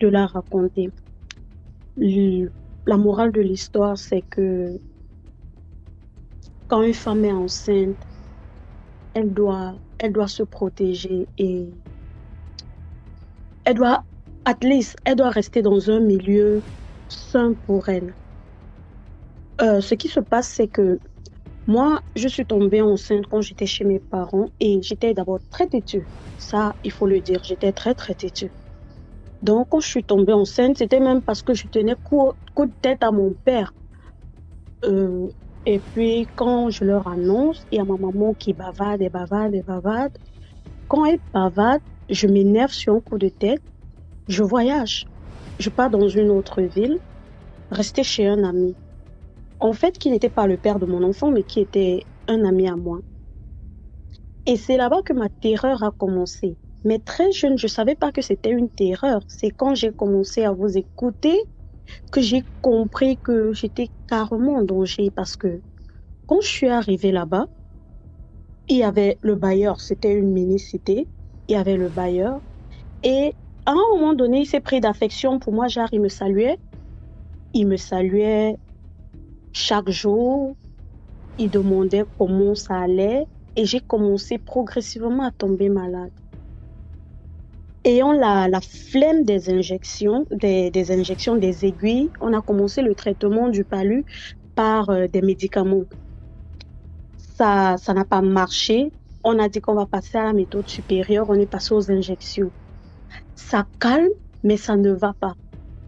de la raconter. La morale de l'histoire, c'est que quand une femme est enceinte, elle doit se protéger et elle doit, at least, elle doit rester dans un milieu sain pour elle. Ce qui se passe, c'est que moi, je suis tombée enceinte quand j'étais chez mes parents et j'étais d'abord très têtue. Ça, il faut le dire, j'étais très, très têtue. Donc, quand je suis tombée enceinte, c'était même parce que je tenais coup de tête à mon père. Et puis, quand je leur annonce, il y a ma maman qui bavarde et bavarde et bavarde. Quand elle bavarde, je m'énerve sur un coup de tête. Je voyage. Je pars dans une autre ville, rester chez un ami. En fait, qui n'était pas le père de mon enfant, mais qui était un ami à moi. Et c'est là-bas que ma terreur a commencé. Mais très jeune, je ne savais pas que c'était une terreur. C'est quand j'ai commencé à vous écouter que j'ai compris que j'étais carrément en danger. Parce que quand je suis arrivée là-bas, il y avait le bailleur, c'était une mini-cité. Il y avait le bailleur. Et à un moment donné, il s'est pris d'affection pour moi. Genre, il me saluait. Il me saluait chaque jour. Il demandait comment ça allait. Et j'ai commencé progressivement à tomber malade. Ayant la flemme des injections, des injections des aiguilles, on a commencé le traitement du palu par des médicaments. Ça n'a pas marché. On a dit qu'on va passer à la méthode supérieure. On est passé aux injections. Ça calme, mais ça ne va pas.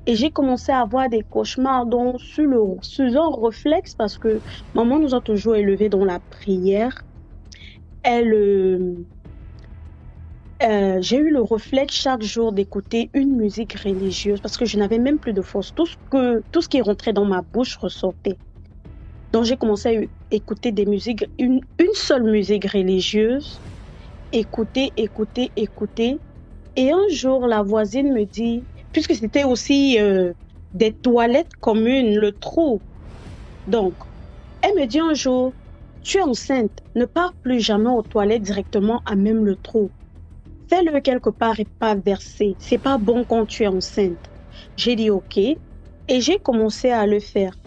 Et j'ai commencé à avoir des cauchemars sur un réflexe parce que maman nous a toujours élevés dans la prière. J'ai eu le réflexe chaque jour d'écouter une musique religieuse parce que je n'avais même plus de force. Tout ce qui rentrait dans ma bouche ressortait. Donc j'ai commencé à écouter des musiques, une seule musique religieuse, écouter. Et un jour, la voisine me dit, puisque c'était aussi des toilettes communes, le trou. Donc, elle me dit un jour, tu es enceinte, ne pars plus jamais aux toilettes directement à même le trou. Fais-le quelque part et pas verser. C'est pas bon quand tu es enceinte. J'ai dit ok et j'ai commencé à le faire.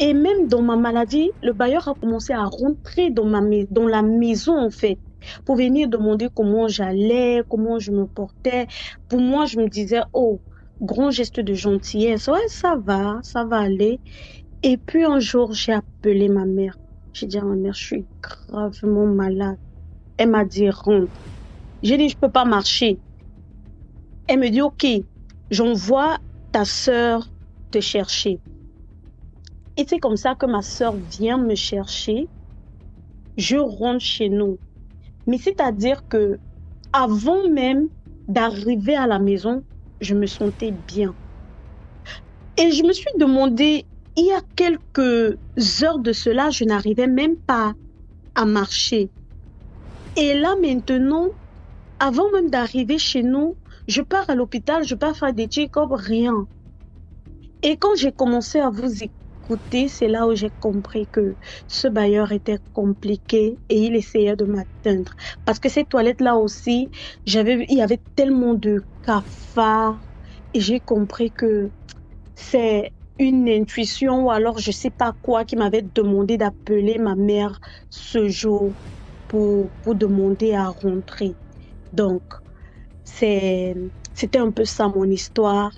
Et même dans ma maladie, le bailleur a commencé à rentrer dans la maison en fait pour venir demander comment j'allais, comment je me portais. Pour moi, je me disais oh, grand geste de gentillesse. Ouais, ça va aller. Et puis un jour, j'ai appelé ma mère. J'ai dit à ma mère, je suis gravement malade. Elle m'a dit rentre. J'ai dit, je peux pas marcher. Elle me dit, ok, j'envoie ta sœur te chercher. Et c'est comme ça que ma sœur vient me chercher. Je rentre chez nous. Mais c'est-à-dire que avant même d'arriver à la maison, je me sentais bien. Et je me suis demandé, il y a quelques heures de cela, je n'arrivais même pas à marcher. Et là maintenant, avant même d'arriver chez nous, je pars à l'hôpital, je pars faire des check-ups, rien. Et quand j'ai commencé à vous écouter, c'est là où j'ai compris que ce bailleur était compliqué et il essayait de m'atteindre. Parce que ces toilettes-là aussi, il y avait tellement de cafards et j'ai compris que c'est une intuition ou alors je sais pas quoi qui m'avait demandé d'appeler ma mère ce jour pour demander à rentrer. Donc, c'était un peu ça mon histoire.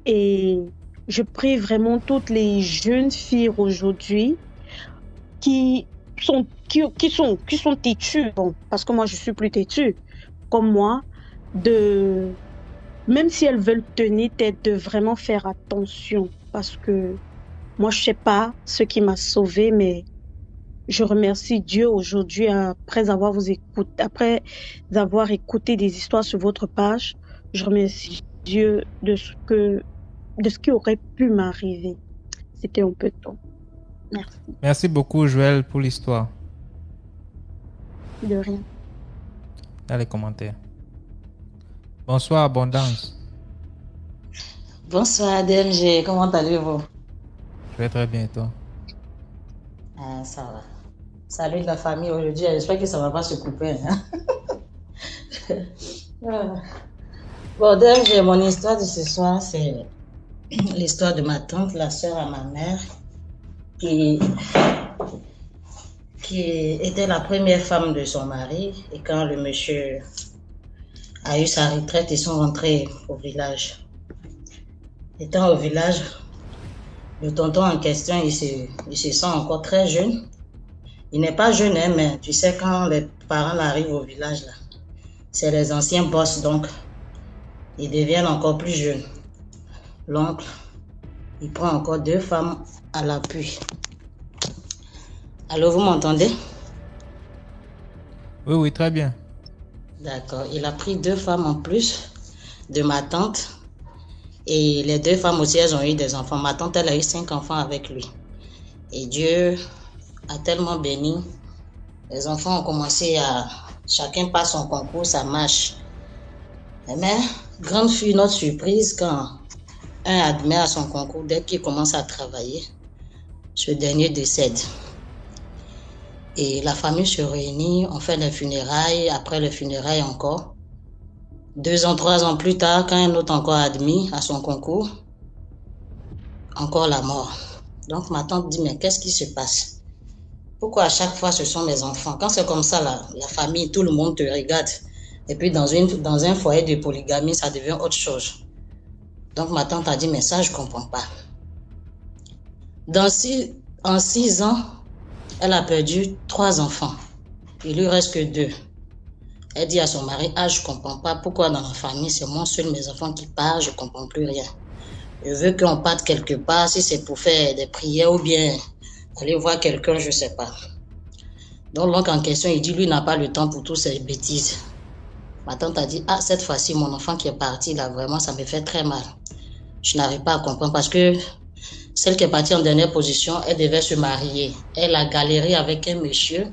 Et je prie vraiment toutes les jeunes filles aujourd'hui qui sont têtues, bon, parce que moi je suis plus têtue, comme moi, même si elles veulent tenir tête, de vraiment faire attention. Parce que moi je sais pas ce qui m'a sauvée, mais je remercie Dieu aujourd'hui après avoir écouté des histoires sur votre page. Je remercie Dieu de ce qui aurait pu m'arriver. C'était un peu tôt. Merci. Merci beaucoup, Joël, pour l'histoire. De rien. Dans les commentaires. Bonsoir, Abondance. Bonsoir, DMG. Comment allez-vous? Je vais très bien, et toi? Ah, ça va. Salut la famille aujourd'hui. J'espère que ça ne va pas se couper. Hein? Bon, donc, mon histoire de ce soir, c'est l'histoire de ma tante, la sœur à ma mère, qui était la première femme de son mari. Et quand le monsieur a eu sa retraite, ils sont rentrés au village. Étant au village, le tonton en question, il se sent encore très jeune. Il n'est pas jeune, hein, mais tu sais, quand les parents arrivent au village, là, c'est les anciens boss, donc ils deviennent encore plus jeunes. L'oncle, il prend encore 2 femmes à l'appui. Allô, vous m'entendez? Oui, oui, très bien. D'accord. Il a pris 2 femmes en plus de ma tante. Et les 2 femmes aussi, elles ont eu des enfants. Ma tante, elle a eu 5 enfants avec lui. Et Dieu a tellement béni. Les enfants ont commencé à... Chacun passe son concours, ça marche. Mais, grande fut notre surprise quand un admet à son concours, dès qu'il commence à travailler, ce dernier décède. Et la famille se réunit, on fait les funérailles, après les funérailles encore. 2 ans, 3 ans plus tard, quand un autre encore admis à son concours, encore la mort. Donc ma tante dit, mais qu'est-ce qui se passe? Pourquoi à chaque fois ce sont mes enfants? Quand c'est comme ça, la famille, tout le monde te regarde. Et puis dans un foyer de polygamie, ça devient autre chose. Donc ma tante a dit, mais ça, je ne comprends pas. En 6 ans, elle a perdu 3 enfants. Il lui reste que 2. Elle dit à son mari, ah, je ne comprends pas pourquoi dans la famille, c'est moi seul, mes enfants qui partent, je ne comprends plus rien. Je veux qu'on parte quelque part, si c'est pour faire des prières ou bien aller voir quelqu'un, je ne sais pas. Donc l'oncle en question, il dit, lui n'a pas le temps pour toutes ces bêtises. Ma tante a dit, ah, cette fois-ci, mon enfant qui est parti, là, vraiment, ça me fait très mal. Je n'arrive pas à comprendre parce que celle qui est partie en dernière position, elle devait se marier. Elle a galéré avec un monsieur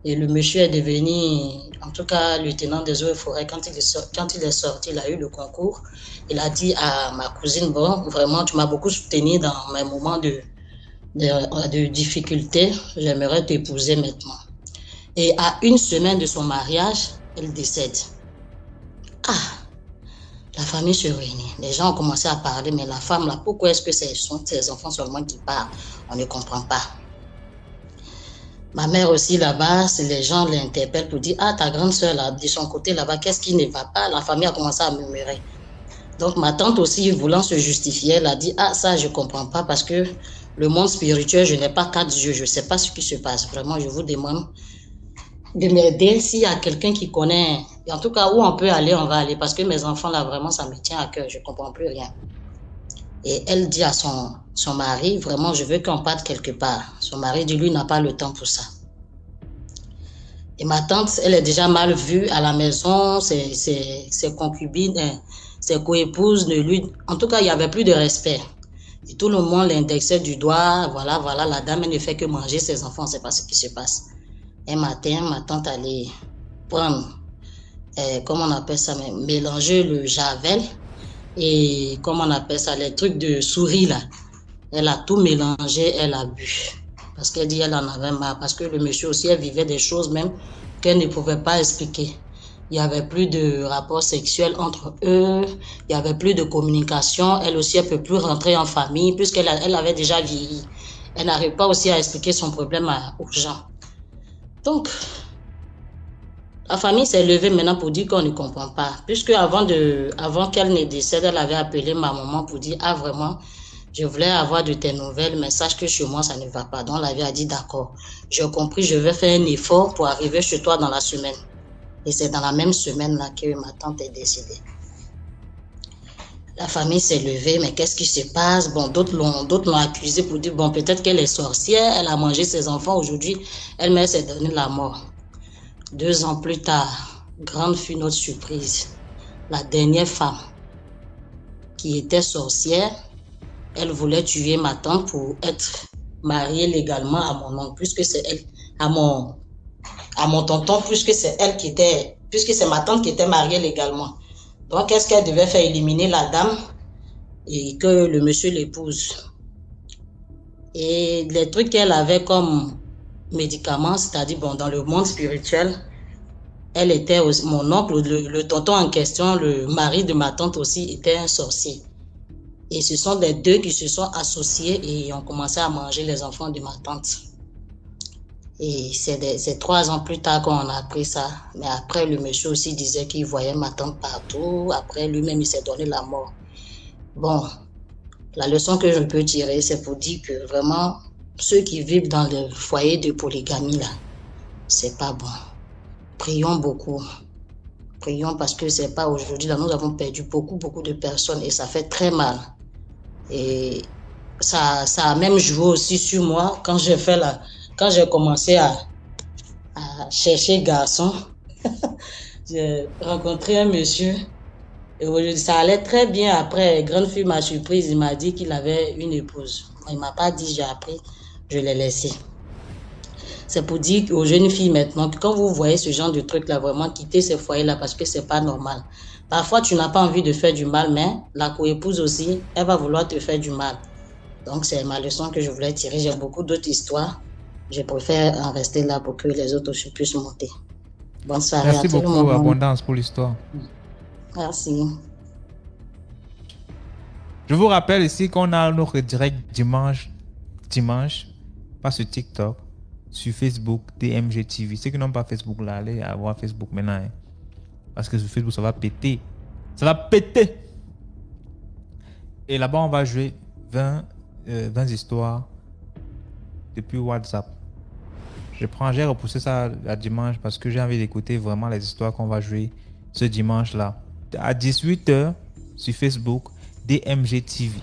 et le monsieur est devenu, en tout cas, lieutenant des eaux et forêts. Quand il est sorti, il a eu le concours. Il a dit à ma cousine, bon, vraiment, tu m'as beaucoup soutenu dans mes moments de difficulté. J'aimerais t'épouser maintenant. Et à 1 semaine de son mariage, elle décède. Ah! La famille se réunit. Les gens ont commencé à parler, mais la femme, là, pourquoi est-ce que ce sont ses enfants seulement qui parlent? On ne comprend pas. Ma mère aussi, là-bas, les gens l'interpellent pour dire, ah, ta grande soeur, là, de son côté, là-bas, qu'est-ce qui ne va pas? La famille a commencé à murmurer. Donc, ma tante aussi, voulant se justifier, elle a dit, ah, ça, je ne comprends pas parce que le monde spirituel, je n'ai pas 4 yeux, je ne sais pas ce qui se passe. Vraiment, je vous demande de m'aider s'il y a quelqu'un qui connaît, en tout cas où on peut aller, on va aller, parce que mes enfants là vraiment ça me tient à cœur, je ne comprends plus rien. Et elle dit à son mari, vraiment je veux qu'on parte quelque part. Son mari dit, lui n'a pas le temps pour ça. Et ma tante, elle est déjà mal vue à la maison, ses concubines, ses coépouses, en tout cas il n'y avait plus de respect. Et tout le monde l'indexait du doigt, voilà, la dame elle ne fait que manger ses enfants, on ne sait pas ce qui se passe. Un matin, ma tante allait prendre, comment on appelle ça, mélanger le javel et comment on appelle ça, les trucs de souris là. Elle a tout mélangé, elle a bu. Parce qu'elle dit qu'elle en avait marre. Parce que le monsieur aussi, elle vivait des choses même qu'elle ne pouvait pas expliquer. Il n'y avait plus de rapport sexuel entre eux, il n'y avait plus de communication. Elle aussi, elle ne peut plus rentrer en famille puisqu'elle avait déjà vieilli. Elle n'arrive pas aussi à expliquer son problème aux gens. Donc, la famille s'est levée maintenant pour dire qu'on ne comprend pas. Puisque avant qu'elle ne décède, elle avait appelé ma maman pour dire, ah vraiment, je voulais avoir de tes nouvelles, mais sache que chez moi, ça ne va pas. Donc, la vie a dit, d'accord, j'ai compris, je vais faire un effort pour arriver chez toi dans la semaine. Et c'est dans la même semaine là que ma tante est décédée. La famille s'est levée, mais qu'est-ce qui se passe? Bon, d'autres l'ont accusée pour dire, bon, peut-être qu'elle est sorcière, elle a mangé ses enfants aujourd'hui, elle-même s'est donné la mort. 2 ans plus tard, grande fut notre surprise. La dernière femme qui était sorcière, elle voulait tuer ma tante pour être mariée légalement à mon oncle, puisque c'est elle, à mon tonton, puisque c'est ma tante qui était mariée légalement. Donc, qu'est-ce qu'elle devait faire? Éliminer la dame et que le monsieur l'épouse. Et les trucs qu'elle avait comme médicaments, c'est-à-dire bon, dans le monde spirituel, elle était aussi, mon oncle, le tonton en question, le mari de ma tante aussi, était un sorcier. Et ce sont les deux qui se sont associés et ont commencé à manger les enfants de ma tante. Et c'est 3 ans plus tard qu'on a appris ça. Mais après, le monsieur aussi disait qu'il voyait ma tante partout. Après, lui-même, il s'est donné la mort. Bon, la leçon que je peux tirer, c'est pour dire que vraiment, ceux qui vivent dans le foyer de polygamie, là, c'est pas bon. Prions beaucoup. Prions parce que c'est pas aujourd'hui, là, nous avons perdu beaucoup de personnes et ça fait très mal. Et ça a même joué aussi sur moi quand j'ai commencé à chercher garçon. J'ai rencontré un monsieur et aujourd'hui, ça allait très bien. Après, grande fille m'a surprise, il m'a dit qu'il avait une épouse. Il m'a pas dit, j'ai appris, je l'ai laissé. C'est pour dire aux jeunes filles maintenant que quand vous voyez ce genre de truc là, vraiment quitter ces foyers là parce que c'est pas normal. Parfois, tu n'as pas envie de faire du mal, mais la coépouse aussi, elle va vouloir te faire du mal. Donc, c'est ma leçon que je voulais tirer. J'ai beaucoup d'autres histoires. Je préfère en rester là pour que les autres aussi puissent monter. Bonne soirée Merci à tout le beaucoup, monde. Abondance, pour l'histoire. Merci. Je vous rappelle ici qu'on a notre direct dimanche, pas sur TikTok, sur Facebook, DMG TV. Ceux qui n'ont pas Facebook là, allez avoir Facebook maintenant. Hein. Parce que sur Facebook, ça va péter. Ça va péter. Et là-bas, on va jouer 20 histoires depuis WhatsApp. J'ai repoussé ça à dimanche parce que j'ai envie d'écouter vraiment les histoires qu'on va jouer ce dimanche-là. À 18h sur Facebook, DMG TV.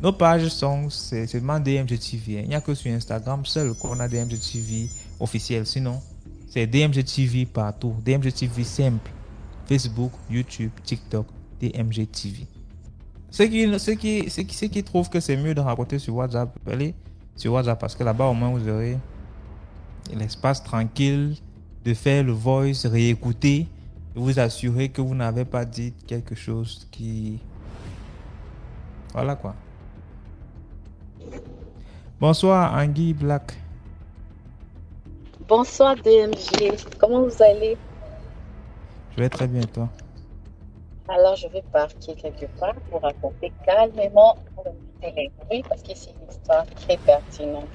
Nos pages sont seulement DMG TV. Hein. Il n'y a que sur Instagram seul qu'on a DMG TV officiel. Sinon, c'est DMG TV partout. DMG TV simple. Facebook, YouTube, TikTok, DMG TV. Ceux qui trouvent que c'est mieux de raconter sur WhatsApp, allez sur WhatsApp parce que là-bas au moins vous aurez l'espace tranquille de faire le voice, réécouter et vous assurer que vous n'avez pas dit quelque chose qui... Voilà quoi. Bonsoir Anguille Black. Bonsoir DMG, comment vous allez? Je vais très bien toi. Alors je vais partir quelque part pour raconter calmement, pour éviter les bruits parce que c'est une histoire très pertinente.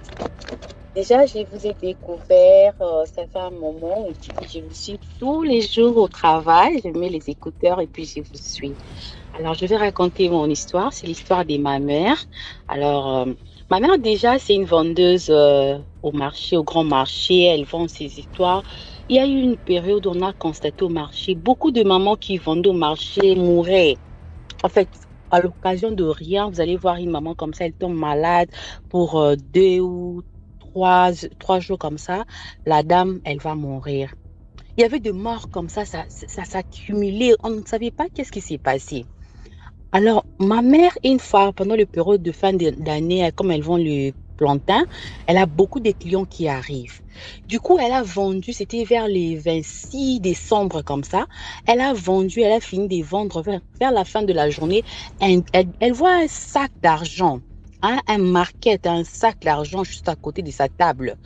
Déjà, je vous ai découvert, ça fait un moment, et puis je vous suis tous les jours au travail, je mets les écouteurs et puis je vous suis. Alors je vais raconter mon histoire, c'est l'histoire de ma mère. Alors, ma mère déjà, c'est une vendeuse au marché, au grand marché, elle vend ses histoires. Il y a eu une période où on a constaté au marché, beaucoup de mamans qui vendaient au marché mouraient. En fait, à l'occasion de rien, vous allez voir une maman comme ça, elle tombe malade pour 2 ou 3 jours comme ça. La dame, elle va mourir. Il y avait des morts comme ça s'accumulait. On ne savait pas qu'est-ce qui s'est passé. Alors, ma mère, une fois, pendant le période de fin d'année, comme elles vont le plantain, elle a beaucoup de clients qui arrivent. Du coup, elle a vendu, c'était vers les 26 décembre comme ça, elle a fini de vendre vers la fin de la journée. Elle voit un sac d'argent, hein, un market, un sac d'argent juste à côté de sa table.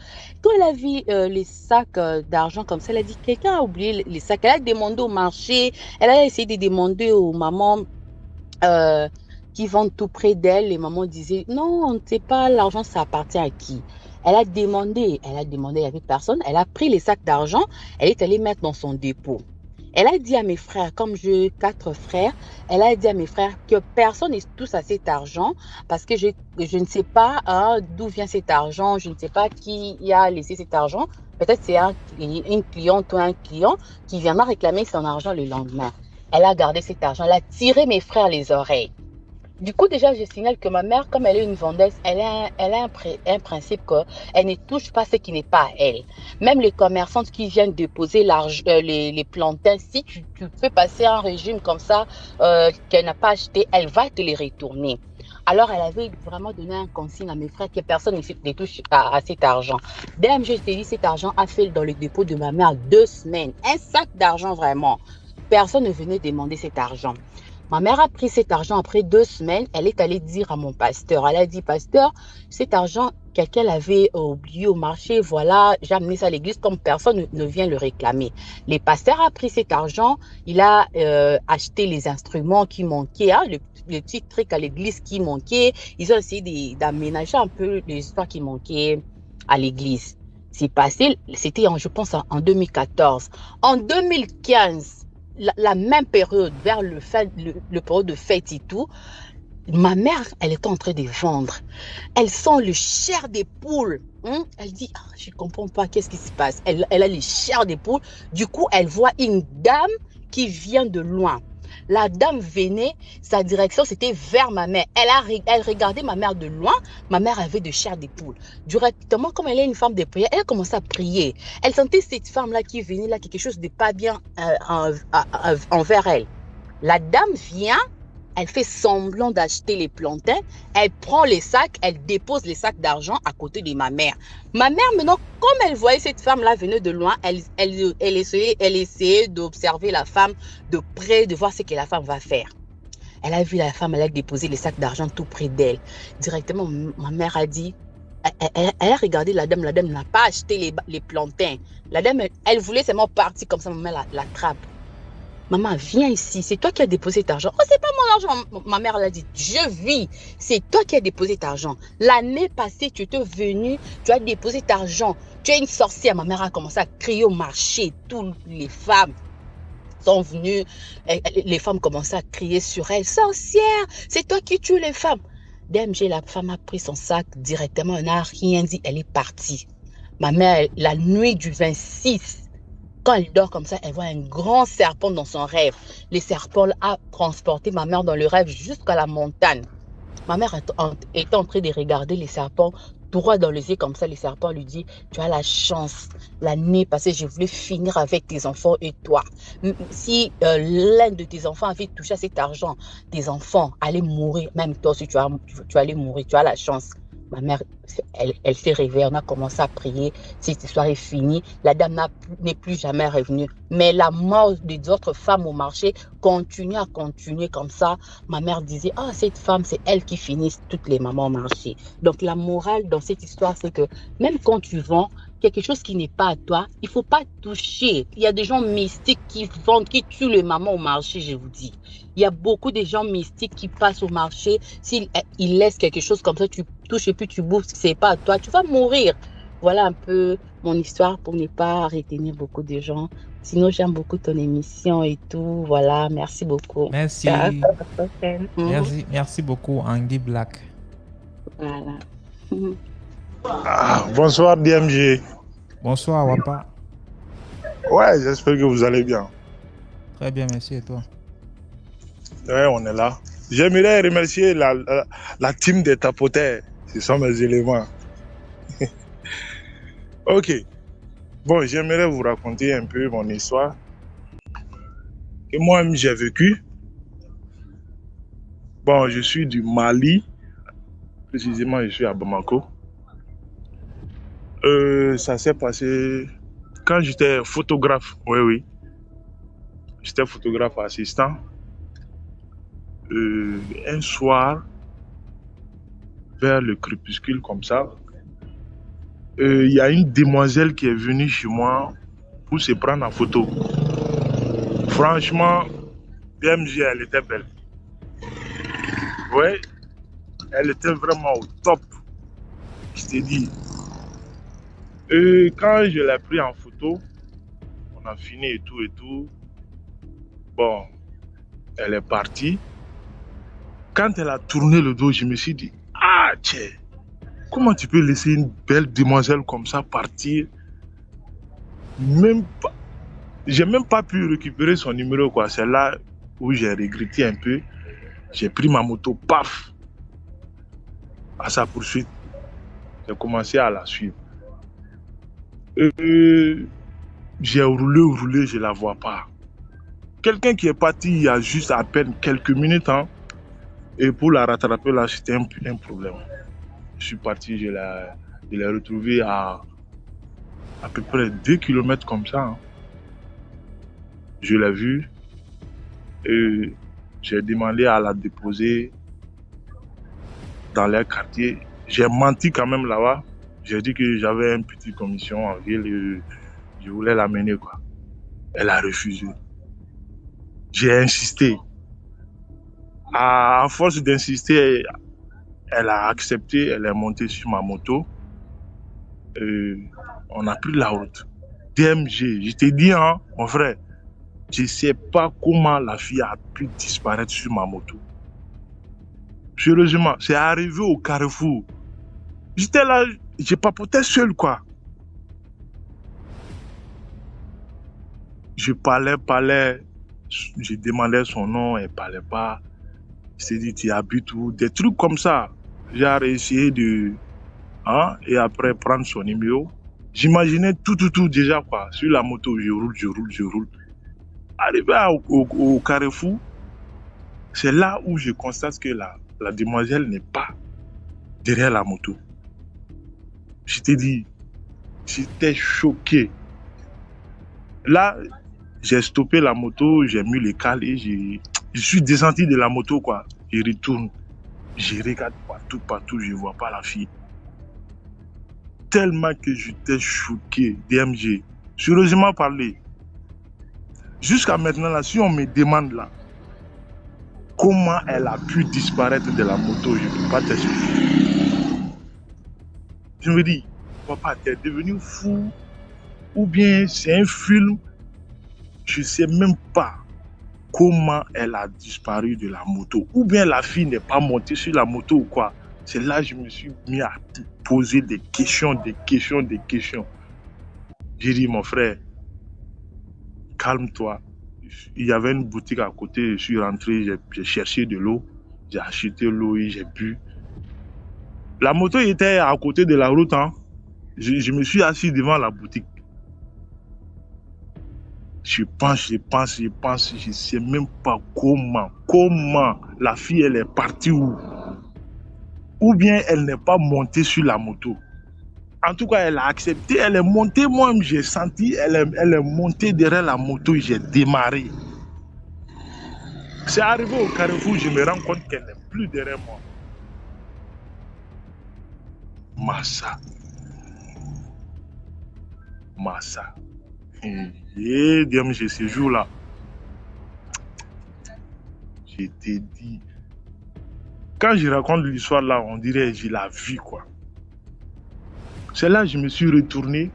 Quand elle a vu les sacs d'argent comme ça, elle a dit, quelqu'un a oublié les sacs. Elle a demandé au marché, elle a essayé de demander aux mamans qui vendent tout près d'elle. Les mamans disaient non, on ne sait pas, l'argent ça appartient à qui. Elle a demandé, il n'y avait personne. Elle a pris les sacs d'argent, elle est allée mettre dans son dépôt. Elle a dit à mes frères, comme j'ai 4 frères, elle a dit à mes frères que personne ne touche à cet argent parce que je ne sais pas d'où vient cet argent, je ne sais pas qui a laissé cet argent. Peut-être c'est une cliente ou un client qui viendra réclamer son argent le lendemain. Elle a gardé cet argent, elle a tiré mes frères les oreilles. Du coup, déjà, je signale que ma mère, comme elle est une vendeuse, elle a un principe qu'elle ne touche pas ce qui n'est pas à elle. Même les commerçantes qui viennent déposer les plantains, si tu peux passer un régime comme ça, qu'elle n'a pas acheté, elle va te les retourner. Alors, elle avait vraiment donné un consigne à mes frères que personne ne touche à cet argent. Dès que je t'ai dit, cet argent a fait dans le dépôt de ma mère 2 semaines. Un sac d'argent, vraiment. Personne ne venait demander cet argent. Ma mère a pris cet argent après 2 semaines. Elle est allée dire à mon pasteur. Elle a dit, pasteur, cet argent, quelqu'un l'avait oublié au marché. Voilà, j'ai amené ça à l'église comme personne ne vient le réclamer. Le pasteur a pris cet argent. Il a acheté les instruments qui manquaient, hein, le petit truc à l'église qui manquait. Ils ont essayé d'aménager un peu les histoires qui manquaient à l'église. C'est passé, c'était, je pense, en 2014. En 2015, la même période, vers le période de fête et tout, ma mère, elle était en train de vendre. Elle sent le chair des poules. Elle dit, je ne comprends pas, qu'est-ce qui se passe? Elle a le chair des poules. Du coup, elle voit une dame qui vient de loin. La dame venait, sa direction, c'était vers ma mère. Elle regardait ma mère de loin. Ma mère avait de chair des poules. Directement, comme elle est une femme de prière, elle a commencé à prier. Elle sentait cette femme-là qui venait, là, quelque chose de pas bien envers elle. La dame vient, elle fait semblant d'acheter les plantains, elle prend les sacs, elle dépose les sacs d'argent à côté de ma mère. Ma mère, maintenant, comme elle voyait cette femme-là venir de loin, elle essayait d'observer la femme de près, de voir ce que la femme va faire. Elle a vu la femme, elle a déposé les sacs d'argent tout près d'elle. Directement, ma mère a dit, elle a regardé la dame n'a pas acheté les plantains. La dame, elle voulait seulement partir comme ça, ma mère l'attrape. Maman, viens ici, c'est toi qui as déposé cet argent. Oh, c'est pas mon argent. Ma mère l'a dit, je vis, c'est toi qui as déposé cet argent. L'année passée, tu étais venue, tu as déposé cet argent. Tu es une sorcière. Ma mère a commencé à crier au marché. Toutes les femmes sont venues. Les femmes commençaient à crier sur elle. Sorcière, c'est toi qui tues les femmes. DMG, la femme a pris son sac directement. Elle n'a rien dit, elle est partie. Ma mère, la nuit du 26, quand elle dort comme ça, elle voit un grand serpent dans son rêve. Le serpent a transporté ma mère dans le rêve jusqu'à la montagne. Ma mère était en train de regarder les serpents droit dans les yeux comme ça. Le serpent lui dit, tu as la chance. L'année passée, je voulais finir avec tes enfants et toi. Si l'un de tes enfants avait touché à cet argent, tes enfants allaient mourir. Même toi aussi, tu allais mourir. Tu as la chance. Ma mère, elle s'est réveillée, on a commencé à prier. Cette histoire est finie. La dame n'est plus jamais revenue. Mais la mort des autres femmes au marché continue comme ça. Ma mère disait, cette femme, c'est elle qui finit toutes les mamans au marché. Donc la morale dans cette histoire, c'est que même quand tu vends quelque chose qui n'est pas à toi, il ne faut pas toucher. Il y a des gens mystiques qui vendent, qui tuent les mamans au marché, je vous dis. Il y a beaucoup de gens mystiques qui passent au marché. S'ils laissent quelque chose comme ça, tu touches et puis tu bouffes, c'est pas à toi, tu vas mourir. Voilà un peu mon histoire pour ne pas retenir beaucoup de gens. Sinon, j'aime beaucoup ton émission et tout. Voilà, merci beaucoup. Merci. À la prochaine. Merci beaucoup, Andy Black. Voilà. Bonsoir DMG. Bonsoir Wapa. Ouais, j'espère que vous allez bien. Très bien, merci, et toi? Ouais, on est là. J'aimerais remercier la team des tapotaires. Ce sont mes éléments. Ok. Bon, j'aimerais vous raconter un peu mon histoire que moi-même j'ai vécu. Bon, je suis du Mali. Précisément, je suis à Bamako. Ça s'est passé quand j'étais photographe. Oui. J'étais photographe assistant. Un soir, vers le crépuscule comme ça, il y a une demoiselle qui est venue chez moi pour se prendre en photo. Franchement, BMG, elle était belle. Ouais, elle était vraiment au top. Je t'ai dit. Quand je l'ai pris en photo, on a fini et tout. Bon, elle est partie. Quand elle a tourné le dos, je me suis dit, tiens, comment tu peux laisser une belle demoiselle comme ça partir? J'ai même pas pu récupérer son numéro, quoi. C'est là où j'ai regretté un peu. J'ai pris ma moto, paf, à sa poursuite. J'ai commencé à la suivre. J'ai roulé, je la vois pas. Quelqu'un qui est parti il y a juste à peine quelques minutes, hein, et pour la rattraper là, c'était un problème. Je suis parti, je l'ai retrouvé à peu près 2 km comme ça. Hein. Je l'ai vu et J'ai demandé à la déposer dans leur quartier. J'ai menti quand même là-bas. J'ai dit que j'avais une petite commission en ville et je voulais l'amener, quoi. Elle a refusé. J'ai insisté. À force d'insister, elle a accepté, elle est montée sur ma moto. On a pris la route. DMG, je t'ai dit, hein, mon frère, je ne sais pas comment la fille a pu disparaître sur ma moto. Sérieusement, c'est arrivé au carrefour. J'étais là, j'ai papoté seul, quoi. Je parlais, je demandais son nom, elle ne parlait pas. Je t'ai dit, tu habites où? Des trucs comme ça. J'ai essayé de... Hein, et après, prendre son numéro. J'imaginais tout déjà, quoi. Sur la moto, je roule. Arrivé au carrefour, c'est là où je constate que la demoiselle n'est pas derrière la moto. Je t'ai dit, j'étais choqué. Là, j'ai stoppé la moto, j'ai mis le cale et je suis descendu de la moto, quoi. Je retourne, je regarde partout, je ne vois pas la fille. Tellement que j'étais choqué, DMG. Sérieusement parlé. Jusqu'à maintenant, là, si on me demande là, comment elle a pu disparaître de la moto, je ne peux pas t'expliquer. Je me dis, papa, t'es devenu fou, ou bien c'est un film, je ne sais même pas comment elle a disparu de la moto, ou bien la fille n'est pas montée sur la moto ou quoi. C'est là que je me suis mis à poser des questions. J'ai dit, mon frère, calme-toi. Il y avait une boutique à côté, je suis rentré, j'ai cherché de l'eau, j'ai acheté l'eau et j'ai bu. La moto était à côté de la route, hein. Je me suis assis devant la boutique. Je pense, je ne sais même pas comment la fille, elle est partie où. Ou bien elle n'est pas montée sur la moto. En tout cas, elle a accepté, elle est montée, moi-même j'ai senti, elle est montée derrière la moto et j'ai démarré. C'est arrivé au carrefour, je me rends compte qu'elle n'est plus derrière moi. Massa. Et bien, ce jour-là, je t'ai dit, quand je raconte l'histoire là, on dirait que j'ai la vie, quoi. C'est là que je me suis retourné,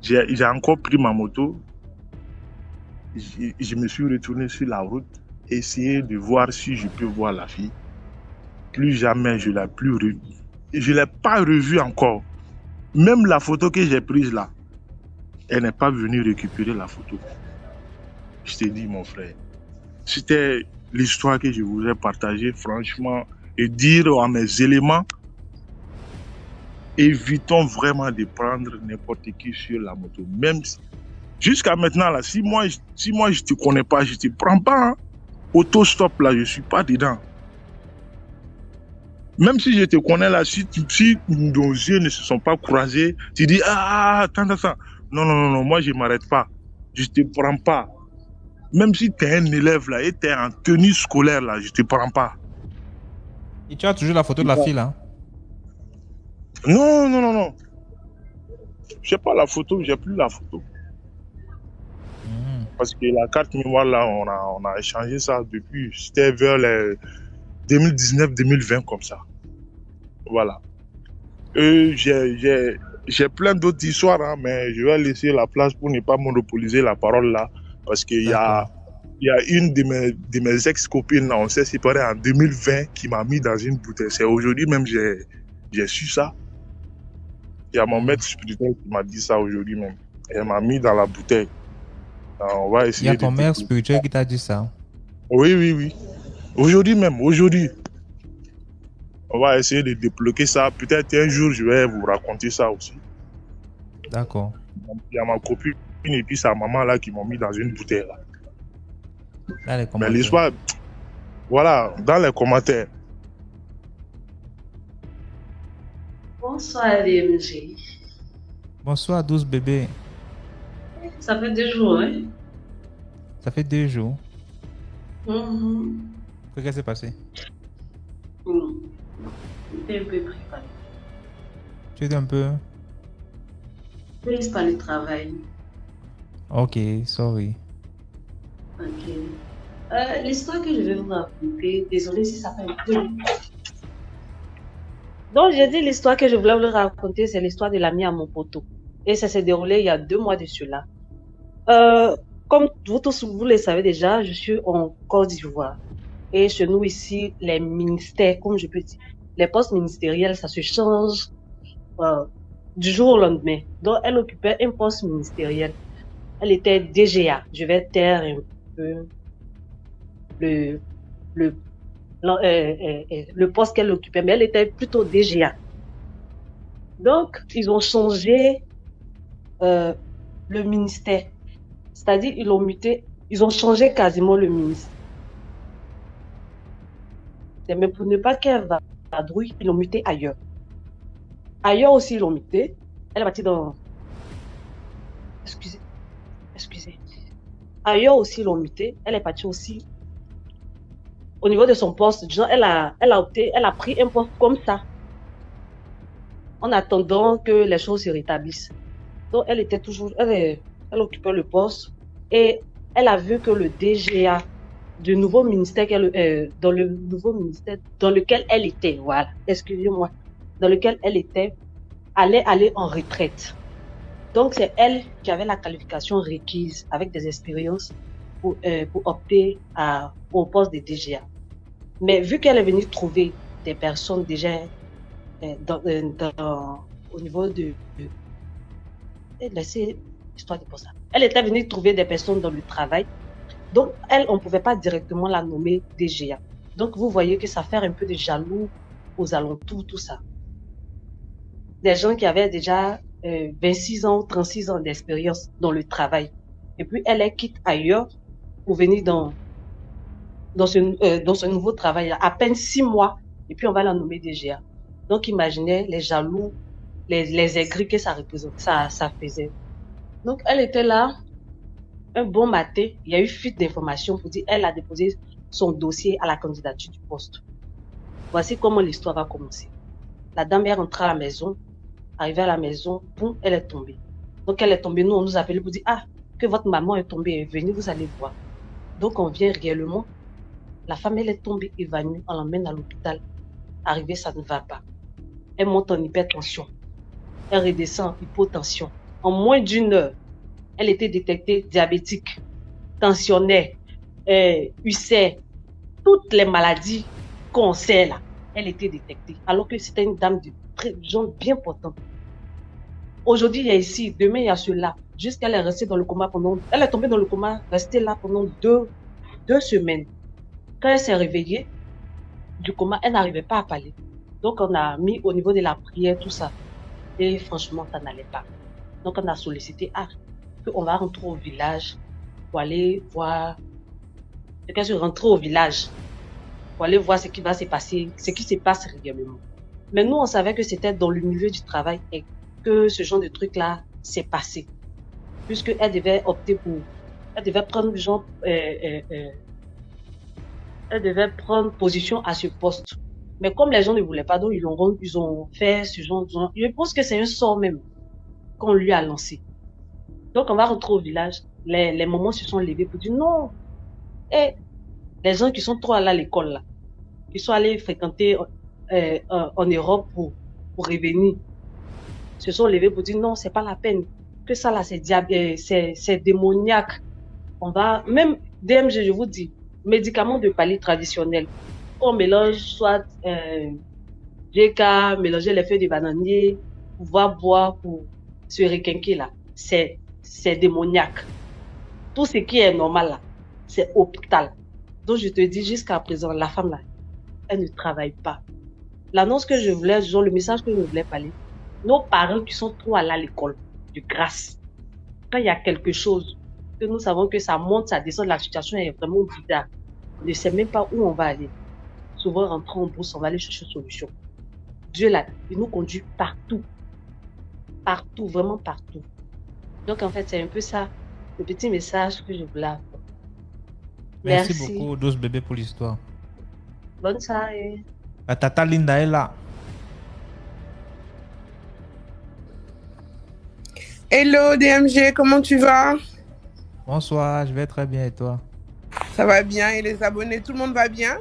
j'ai encore pris ma moto, je me suis retourné sur la route, essayer de voir si je peux voir la fille. Plus jamais je ne l'ai plus revue. Je ne l'ai pas revue encore. Même la photo que j'ai prise là, elle n'est pas venue récupérer la photo. Je t'ai dit, mon frère, c'était l'histoire que je voulais partager, franchement, et dire à mes éléments, évitons vraiment de prendre n'importe qui sur la moto. Même si, jusqu'à maintenant, là, si moi je ne te connais pas, je ne te prends pas. Hein. Auto-stop, là, je ne suis pas dedans. Même si je te connais, là, si nos yeux ne se sont pas croisés, tu dis, attends. Non, moi, je ne m'arrête pas. Je ne te prends pas. Même si tu es un élève, là, et tu es en tenue scolaire, là, je ne te prends pas. Et tu as toujours la photo de la fille, là? Non. Je n'ai pas la photo, j'ai plus la photo. Parce que la carte mémoire, là, on a échangé ça depuis, c'était vers les 2019-2020, comme ça. Voilà. J'ai plein d'autres histoires, hein, mais je vais laisser la place pour ne pas monopoliser la parole, là. Parce qu'il y a une de mes ex-copines, là, on s'est séparés en 2020, qui m'a mis dans une bouteille. C'est aujourd'hui même, j'ai su ça. Il y a mon maître spirituel qui m'a dit ça aujourd'hui même. Elle m'a mis dans la bouteille. Alors, on va essayer. Il y a ton maître spirituel qui t'a dit ça? Oui. Aujourd'hui même, on va essayer de débloquer ça. Peut-être un jour, je vais vous raconter ça aussi. D'accord. Il y a ma copine et puis sa maman là qui m'ont mis dans une bouteille là. Dans les commentaires. Mais l'histoire, voilà, dans les commentaires. Bonsoir DMG. Bonsoir 12 bébés. Ça fait 2 jours, hein? Ça fait 2 jours. Mhm. Qu'est-ce qui s'est passé? J'étais un peu pris par Tu étais un peu... prise par le travail. Ok, sorry. Ok. L'histoire que je vais vous raconter, désolée si ça fait un peu. Donc, j'ai dit l'histoire que je voulais vous raconter, c'est l'histoire de l'ami à mon poteau. Et ça s'est déroulé il y a 2 mois de cela. Comme vous tous, vous le savez déjà, je suis en Côte d'Ivoire. Et chez nous ici, les ministères, comme je peux dire, les postes ministériels, ça se change du jour au lendemain. Donc, elle occupait un poste ministériel. Elle était DGA. Je vais taire un peu le poste qu'elle occupait, mais elle était plutôt DGA. Donc, ils ont changé le ministère. C'est-à-dire, ils l'ont muté, ils ont changé quasiment le ministère. Mais pour ne pas qu'elle vadrouille, ils l'ont muté ailleurs. Ailleurs aussi, ils l'ont muté. Elle est partie dans... Excusez. Ailleurs aussi, ils l'ont muté. Elle est partie aussi au niveau de son poste. Genre, elle a pris un poste comme ça, en attendant que les choses se rétablissent. Donc, elle était toujours, elle occupait le poste et elle a vu que le DGA du nouveau ministère, dans le nouveau ministère dans lequel elle était, voilà, excusez-moi, dans lequel elle était, allait aller en retraite. Donc, c'est elle qui avait la qualification requise avec des expériences pour opter au poste de DGA. Mais vu qu'elle est venue trouver des personnes déjà au niveau de laissez l'histoire de pour ça. Elle était venue trouver des personnes dans le travail. Donc, elle, on ne pouvait pas directement la nommer DGA. Donc, vous voyez que ça fait un peu de jaloux aux alentours, tout ça. Des gens qui avaient déjà 26 ans ou 36 ans d'expérience dans le travail. Et puis, elle est quitte ailleurs pour venir dans ce nouveau travail, à peine 6 mois, et puis on va la nommer DGA. Donc, imaginez les jaloux, les aigris que ça représente, ça faisait. Donc, elle était là, un bon matin, il y a eu fuite d'informations pour dire elle a déposé son dossier à la candidature du poste. Voici comment l'histoire va commencer. La dame est rentrée à la maison, arrivée à la maison, boum, elle est tombée. Donc, elle est tombée, nous, on nous appelait pour dire, que votre maman est tombée, venez, vous allez voir. Donc, on vient réellement. La femme, elle est tombée évanouie, on l'emmène à l'hôpital. Arrivée, ça ne va pas. Elle monte en hypertension. Elle redescend en hypotension. En moins d'1 heure, elle était détectée diabétique, tensionnaire, ulcère, toutes les maladies qu'on sait là, elle était détectée. Alors que c'était une dame de gens bien portante. Aujourd'hui, il y a ici, demain, il y a cela. Jusqu'elle est restée dans le coma elle est tombée dans le coma, restée là pendant 2 semaines. Quand elle s'est réveillée du coma, elle n'arrivait pas à parler. Donc, on a mis au niveau de la prière, tout ça. Et franchement, ça n'allait pas. Donc, on a sollicité, on va rentrer au village pour aller voir, rentrer au village pour aller voir ce qui va se passer, ce qui se passe régulièrement. Mais nous, on savait que c'était dans le milieu du travail et que ce genre de truc-là s'est passé. Puisqu'elle devait opter elle devait prendre elle devait prendre position à ce poste. Mais comme les gens ne voulaient pas, donc ils ont fait ce genre de... Je pense que c'est un sort même qu'on lui a lancé. Donc, on va rentrer au village. Les mamans se sont levées pour dire non. Et les gens qui sont trop allés à l'école, là, qui sont allés fréquenter en Europe pour revenir, se sont levés pour dire non, c'est pas la peine. Que ça, là, c'est démoniaque. On va, même DMG, je vous dis, médicaments de palier traditionnels. On mélange soit GK, mélanger les feuilles de bananier, pouvoir boire pour se requinquer là. C'est démoniaque. Tout ce qui est normal là, c'est hôpital. Donc je te dis jusqu'à présent, la femme là, elle ne travaille pas. L'annonce que je voulais, genre le message que je voulais parler, nos parents qui sont trop allés à l'école, de grâce, quand il y a quelque chose, que nous savons que ça monte, ça descend, la situation est vraiment bizarre. On ne sait même pas où on va aller. Souvent, rentrer en bourse, on va aller chercher une solution. Dieu là, il nous conduit partout. Partout, vraiment partout. Donc, en fait, c'est un peu ça, le petit message que je voulais avoir. Merci Merci. beaucoup, douce bébé, pour l'histoire. Bonne soirée. La tata Linda est là. Hello DMG, comment tu vas? Bonsoir, je vais très bien et toi? Ça va bien et les abonnés, tout le monde va bien?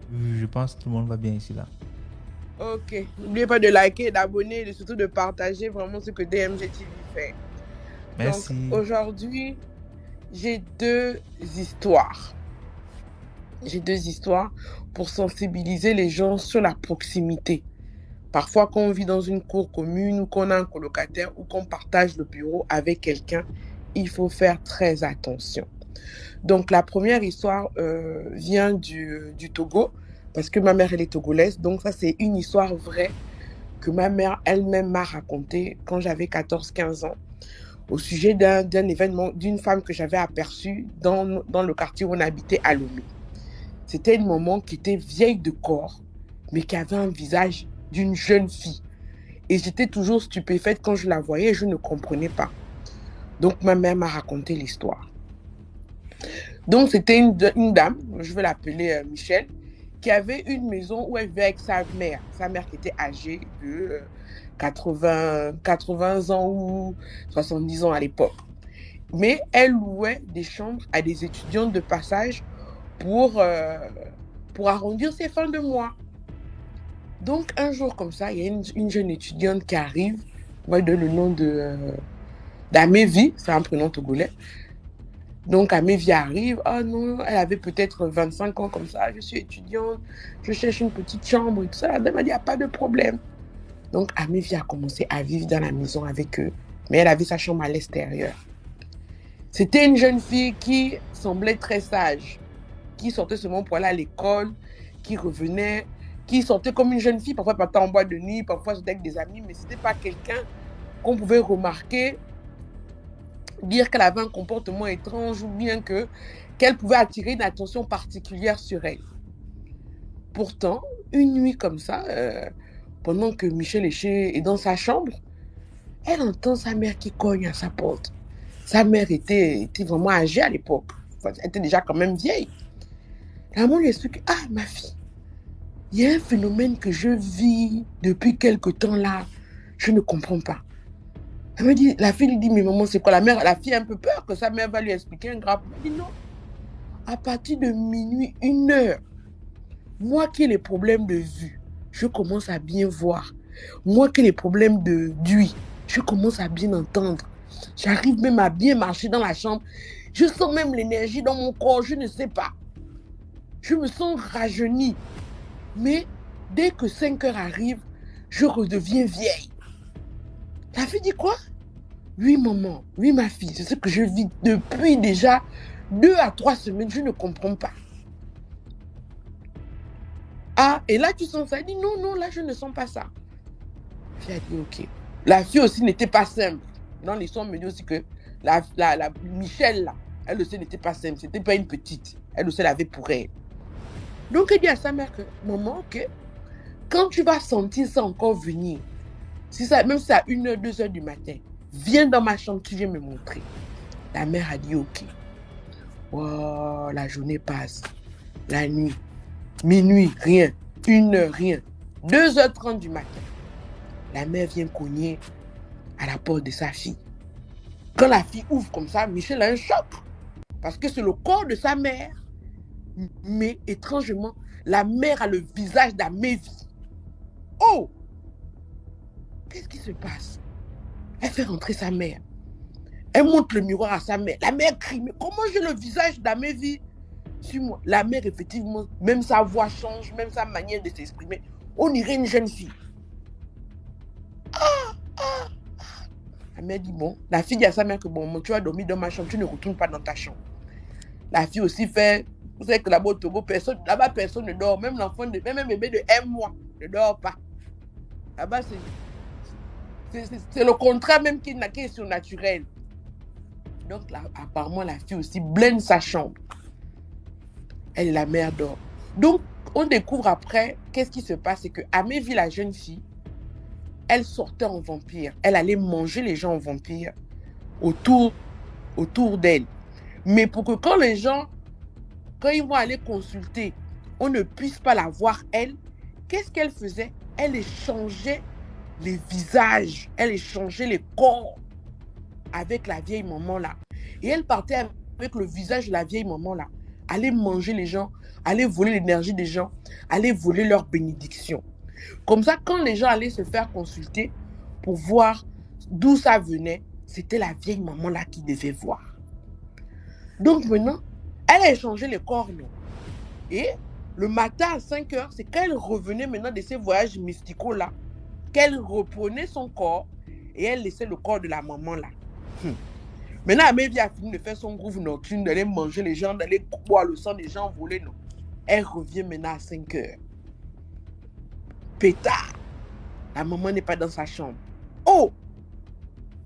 Je pense que tout le monde va bien ici là. Ok, n'oubliez pas de liker, d'abonner et surtout de partager vraiment ce que DMG TV fait. Merci. Donc aujourd'hui, j'ai deux histoires. J'ai deux histoires pour sensibiliser les gens sur la proximité. Parfois, quand on vit dans une cour commune ou qu'on a un colocataire ou qu'on partage le bureau avec quelqu'un, il faut faire très attention. Donc, la première histoire vient du Togo, parce que ma mère, elle est togolaise. Donc, ça, c'est une histoire vraie que ma mère elle-même m'a racontée quand j'avais 14-15 ans, au sujet d'un événement, d'une femme que j'avais aperçue dans le quartier où on habitait à Lomé. C'était une maman qui était vieille de corps, mais qui avait un visage d'une jeune fille. Et j'étais toujours stupéfaite quand je la voyais, je ne comprenais pas. Donc, ma mère m'a raconté l'histoire. Donc, c'était une dame, je vais l'appeler Michel, qui avait une maison où elle vivait avec sa mère qui était âgée de 80 ans ou 70 ans à l'époque. Mais elle louait des chambres à des étudiants de passage pour arrondir ses fins de mois. Donc, un jour comme ça, il y a une jeune étudiante qui arrive, on va donner le nom d'Amévi, c'est un prénom togolais. Donc, Amévi arrive, oh non, elle avait peut-être 25 ans comme ça, je suis étudiante, je cherche une petite chambre et tout ça. La dame a dit, il n'y a pas de problème. Donc, Amévi a commencé à vivre dans la maison avec eux, mais elle avait sa chambre à l'extérieur. C'était une jeune fille qui semblait très sage, qui sortait seulement pour aller à l'école, qui revenait, qui sortait comme une jeune fille, parfois partait en boîte de nuit, parfois c'était avec des amis, mais ce n'était pas quelqu'un qu'on pouvait remarquer, dire qu'elle avait un comportement étrange ou bien qu'elle pouvait attirer une attention particulière sur elle. Pourtant, une nuit comme ça, pendant que Michel est dans sa chambre, elle entend sa mère qui cogne à sa porte. Sa mère était vraiment âgée à l'époque. Enfin, elle était déjà quand même vieille. La maman lui explique, ah ma fille, il y a un phénomène que je vis depuis quelque temps là, je ne comprends pas. Elle me dit, la fille lui dit, mais maman, c'est quoi? La fille a un peu peur que sa mère va lui expliquer un grave. Elle dit non. À partir de minuit, 1h, moi qui ai les problèmes de vue, je commence à bien voir. Moi qui ai les problèmes d'ouïe, je commence à bien entendre. J'arrive même à bien marcher dans la chambre. Je sens même l'énergie dans mon corps, je ne sais pas. Je me sens rajeunie. Mais dès que 5h arrive, je redeviens vieille. La fille dit quoi? Oui, maman, oui, ma fille, c'est ce que je vis depuis déjà 2 à 3 semaines, je ne comprends pas. Ah, et là, tu sens ça? Elle dit non, non, là, je ne sens pas ça. La fille a dit ok. La fille aussi n'était pas simple. Dans l'histoire, on me dit aussi que la Michel, là, elle aussi n'était pas simple, c'était pas une petite. Elle aussi l'avait pour elle. Donc, elle dit à sa mère que, maman, ok, quand tu vas sentir ça encore venir, même si c'est à 1h, 2h du matin, viens dans ma chambre, tu viens me montrer. La mère a dit ok. Oh, la journée passe. La nuit. Minuit, rien. 1h, rien. 2h30 du matin. La mère vient cogner à la porte de sa fille. Quand la fille ouvre comme ça, Michel a un choc. Parce que c'est le corps de sa mère. Mais étrangement, la mère a le visage d'Amévi. Oh! Qu'est-ce qui se passe? Elle fait rentrer sa mère. Elle montre le miroir à sa mère. La mère crie, mais comment j'ai le visage d'Amévi sur moi? La mère, effectivement, même sa voix change, même sa manière de s'exprimer. On dirait une jeune fille. La mère dit, bon, la fille dit à sa mère que bon, tu vas dormir dans ma chambre, tu ne retournes pas dans ta chambre. La fille aussi fait, vous savez que là-bas au Togo, là-bas personne ne dort, même même un bébé de 1 mois ne dort pas. Là-bas, c'est le contraire même qui est surnaturel. Donc là, apparemment, la fille aussi blende sa chambre. Elle et la mère dort. Donc, on découvre après, qu'est-ce qui se passe, c'est que Amévi, la jeune fille, elle sortait en vampire. Elle allait manger les gens en vampire autour d'elle. Mais pour que quand les gens quand ils vont aller consulter, on ne puisse pas la voir elle, qu'est-ce qu'elle faisait? Elle échangeait les visages, elle échangeait les corps avec la vieille maman là. Et elle partait avec le visage de la vieille maman là, aller manger les gens, aller voler l'énergie des gens, aller voler leur bénédiction. Comme ça, quand les gens allaient se faire consulter pour voir d'où ça venait, c'était la vieille maman là qui devait voir. Donc maintenant, elle a échangé les corps, non? Et le matin à 5 heures, c'est quand elle revenait maintenant de ces voyages mysticaux là, qu'elle reprenait son corps et elle laissait le corps de la maman là. Maintenant, Amélie a fini de faire son groove nocturne, d'aller manger les gens, d'aller boire le sang des gens, voler, non. Elle revient maintenant à 5 heures. Pétard. La maman n'est pas dans sa chambre. Oh!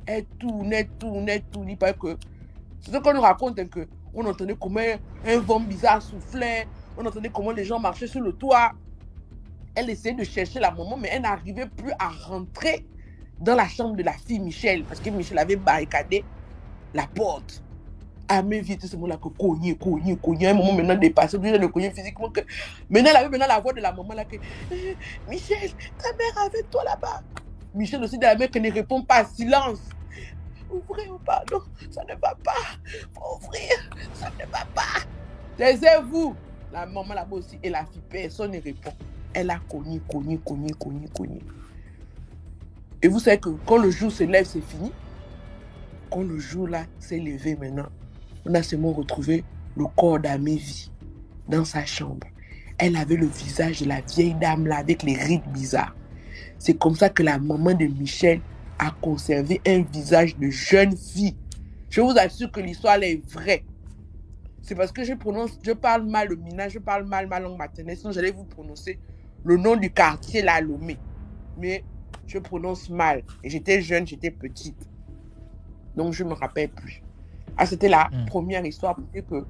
Elle tourne. Il paraît que... C'est ce qu'on nous raconte, hein, que on entendait comment un vent bizarre soufflait, on entendait comment les gens marchaient sur le toit. Elle essayait de chercher la maman, mais elle n'arrivait plus à rentrer dans la chambre de la fille Michel, parce que Michel avait barricadé la porte. Ah, mais vite, ce moment-là que cogner. Un moment maintenant dépassé, obligé de le cogner physiquement. Que... Maintenant, elle avait maintenant la voix de la maman là que Michel, ta mère est avec toi là-bas. Michel aussi de la mère qui ne répond pas, silence. Ouvrez ou pardon, ça ne va pas. Faut ouvrir, ça ne va pas. Taisez-vous. La maman là-bas aussi, et la fille, personne ne répond. Elle a cogné. Et vous savez que quand le jour se lève, c'est fini. Quand le jour là s'est levé maintenant, on a seulement retrouvé le corps d'Amélie dans sa chambre. Elle avait le visage de la vieille dame là avec les rides bizarres. C'est comme ça que la maman de Michel a conservé un visage de jeune fille. Je vous assure que l'histoire elle est vraie. C'est parce que je parle mal le mina, je parle mal ma langue maternelle, sinon j'allais vous prononcer le nom du quartier là à Lomé. Mais je prononce mal. Et j'étais jeune, j'étais petite. Donc je ne me rappelle plus. Ah, c'était la première histoire pour dire que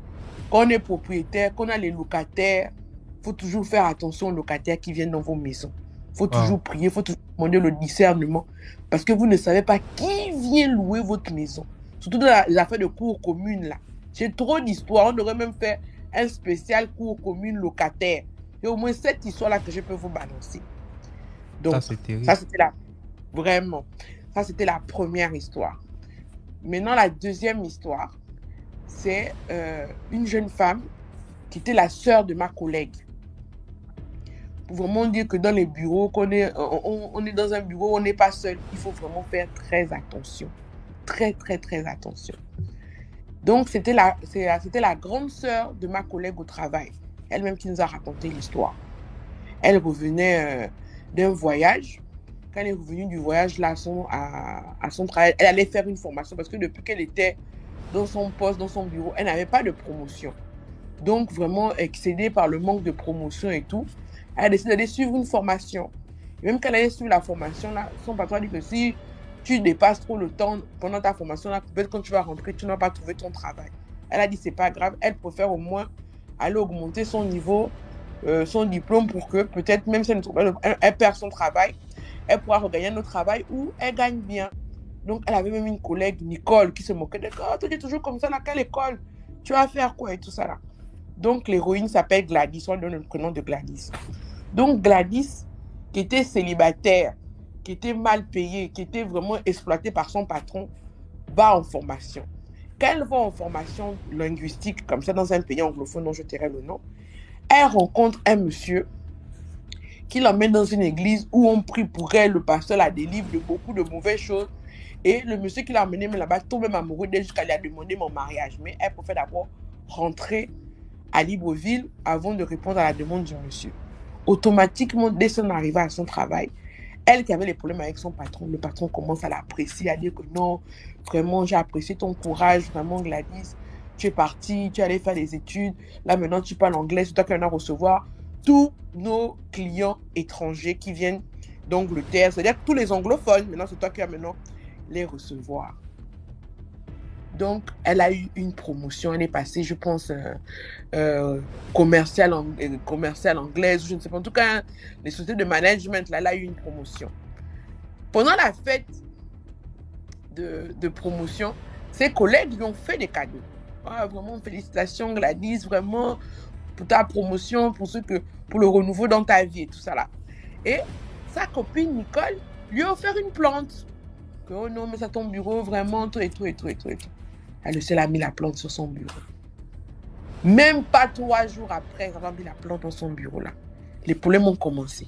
quand on est propriétaire, quand on a les locataires, il faut toujours faire attention aux locataires qui viennent dans vos maisons. Il faut toujours prier, il faut toujours demander le discernement. Parce que vous ne savez pas qui vient louer votre maison. Surtout dans les affaires de cours communes là. J'ai trop d'histoires. On devrait même faire un spécial cours commune locataire. Il y a au moins 7 histoires-là que je peux vous balancer. Donc, ça c'était la première histoire. Maintenant, la deuxième histoire, c'est une jeune femme qui était la sœur de ma collègue. Pour vraiment dire que dans les bureaux, on est dans un bureau, on n'est pas seul. Il faut vraiment faire très attention. Très attention. Donc, c'était la grande sœur de ma collègue au travail. Elle-même qui nous a raconté l'histoire. Elle revenait d'un voyage. Quand elle est revenue du voyage là, à son travail, elle allait faire une formation parce que depuis qu'elle était dans son poste, dans son bureau, elle n'avait pas de promotion. Donc, vraiment excédée par le manque de promotion et tout, elle a décidé d'aller suivre une formation. Et même quand elle allait suivre la formation, là, son patron a dit que si tu dépasses trop le temps pendant ta formation, là, peut-être quand tu vas rentrer, tu n'as pas trouvé ton travail. Elle a dit c'est pas grave, elle préfère au moins aller augmenter son niveau, son diplôme pour que peut-être même si elle perd son travail, elle pourra regagner un autre travail où elle gagne bien. Donc, elle avait même une collègue, Nicole, qui se moquait de « Oh, tu es toujours comme ça, dans quelle école? Tu vas faire quoi ?» et tout ça là. Donc, l'héroïne s'appelle Gladys, on donne le prénom de Gladys. Donc, Gladys, qui était célibataire, qui était mal payée, qui était vraiment exploitée par son patron, va en formation. Quand elle va en formation linguistique, comme ça, dans un pays anglophone dont je tairai le nom, elle rencontre un monsieur qui l'emmène dans une église où on prie pour elle, le pasteur la délivre de beaucoup de mauvaises choses. Et le monsieur qui l'a emmené là-bas tombe même amoureux d'elle jusqu'à lui a demandé mon mariage. Mais elle préfère d'abord rentrer à Libreville avant de répondre à la demande du monsieur. Automatiquement, dès son arrivée à son travail, elle qui avait les problèmes avec son patron, le patron commence à l'apprécier, à dire que non, vraiment, j'ai apprécié ton courage, vraiment Gladys, tu es partie, tu es allée faire des études, là maintenant tu parles anglais, c'est toi qui vas recevoir tous nos clients étrangers qui viennent d'Angleterre, c'est-à-dire tous les anglophones, maintenant c'est toi qui vas maintenant les recevoir. Donc, elle a eu une promotion, elle est passée, je pense, commerciale anglaise, je ne sais pas, en tout cas, les sociétés de management, là, elle a eu une promotion. Pendant la fête de promotion, ses collègues lui ont fait des cadeaux. Ah, vraiment, félicitations Gladys, vraiment, pour ta promotion, pour le renouveau dans ta vie et tout ça là. Et sa copine Nicole lui a offert une plante. Que, oh non, mais ça ton bureau, vraiment, tout et tout et tout et tout et tout. Elle a mis la plante sur son bureau. Même pas 3 jours après, elle a mis la plante dans son bureau là. Les problèmes ont commencé.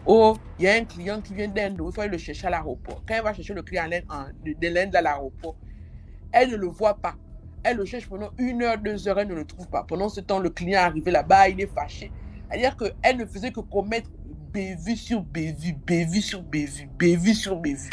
Oh, il y a un client qui vient d'Inde, il faut aller le chercher à l'aéroport. Quand elle va chercher le client de l'Inde à l'aéroport, elle ne le voit pas. Elle le cherche pendant 1 heure, 2 heures, elle ne le trouve pas. Pendant ce temps, le client est arrivé là-bas, il est fâché. C'est-à-dire qu'elle ne faisait que commettre bévue sur bévue, bévue sur bévue, bévue sur bévue.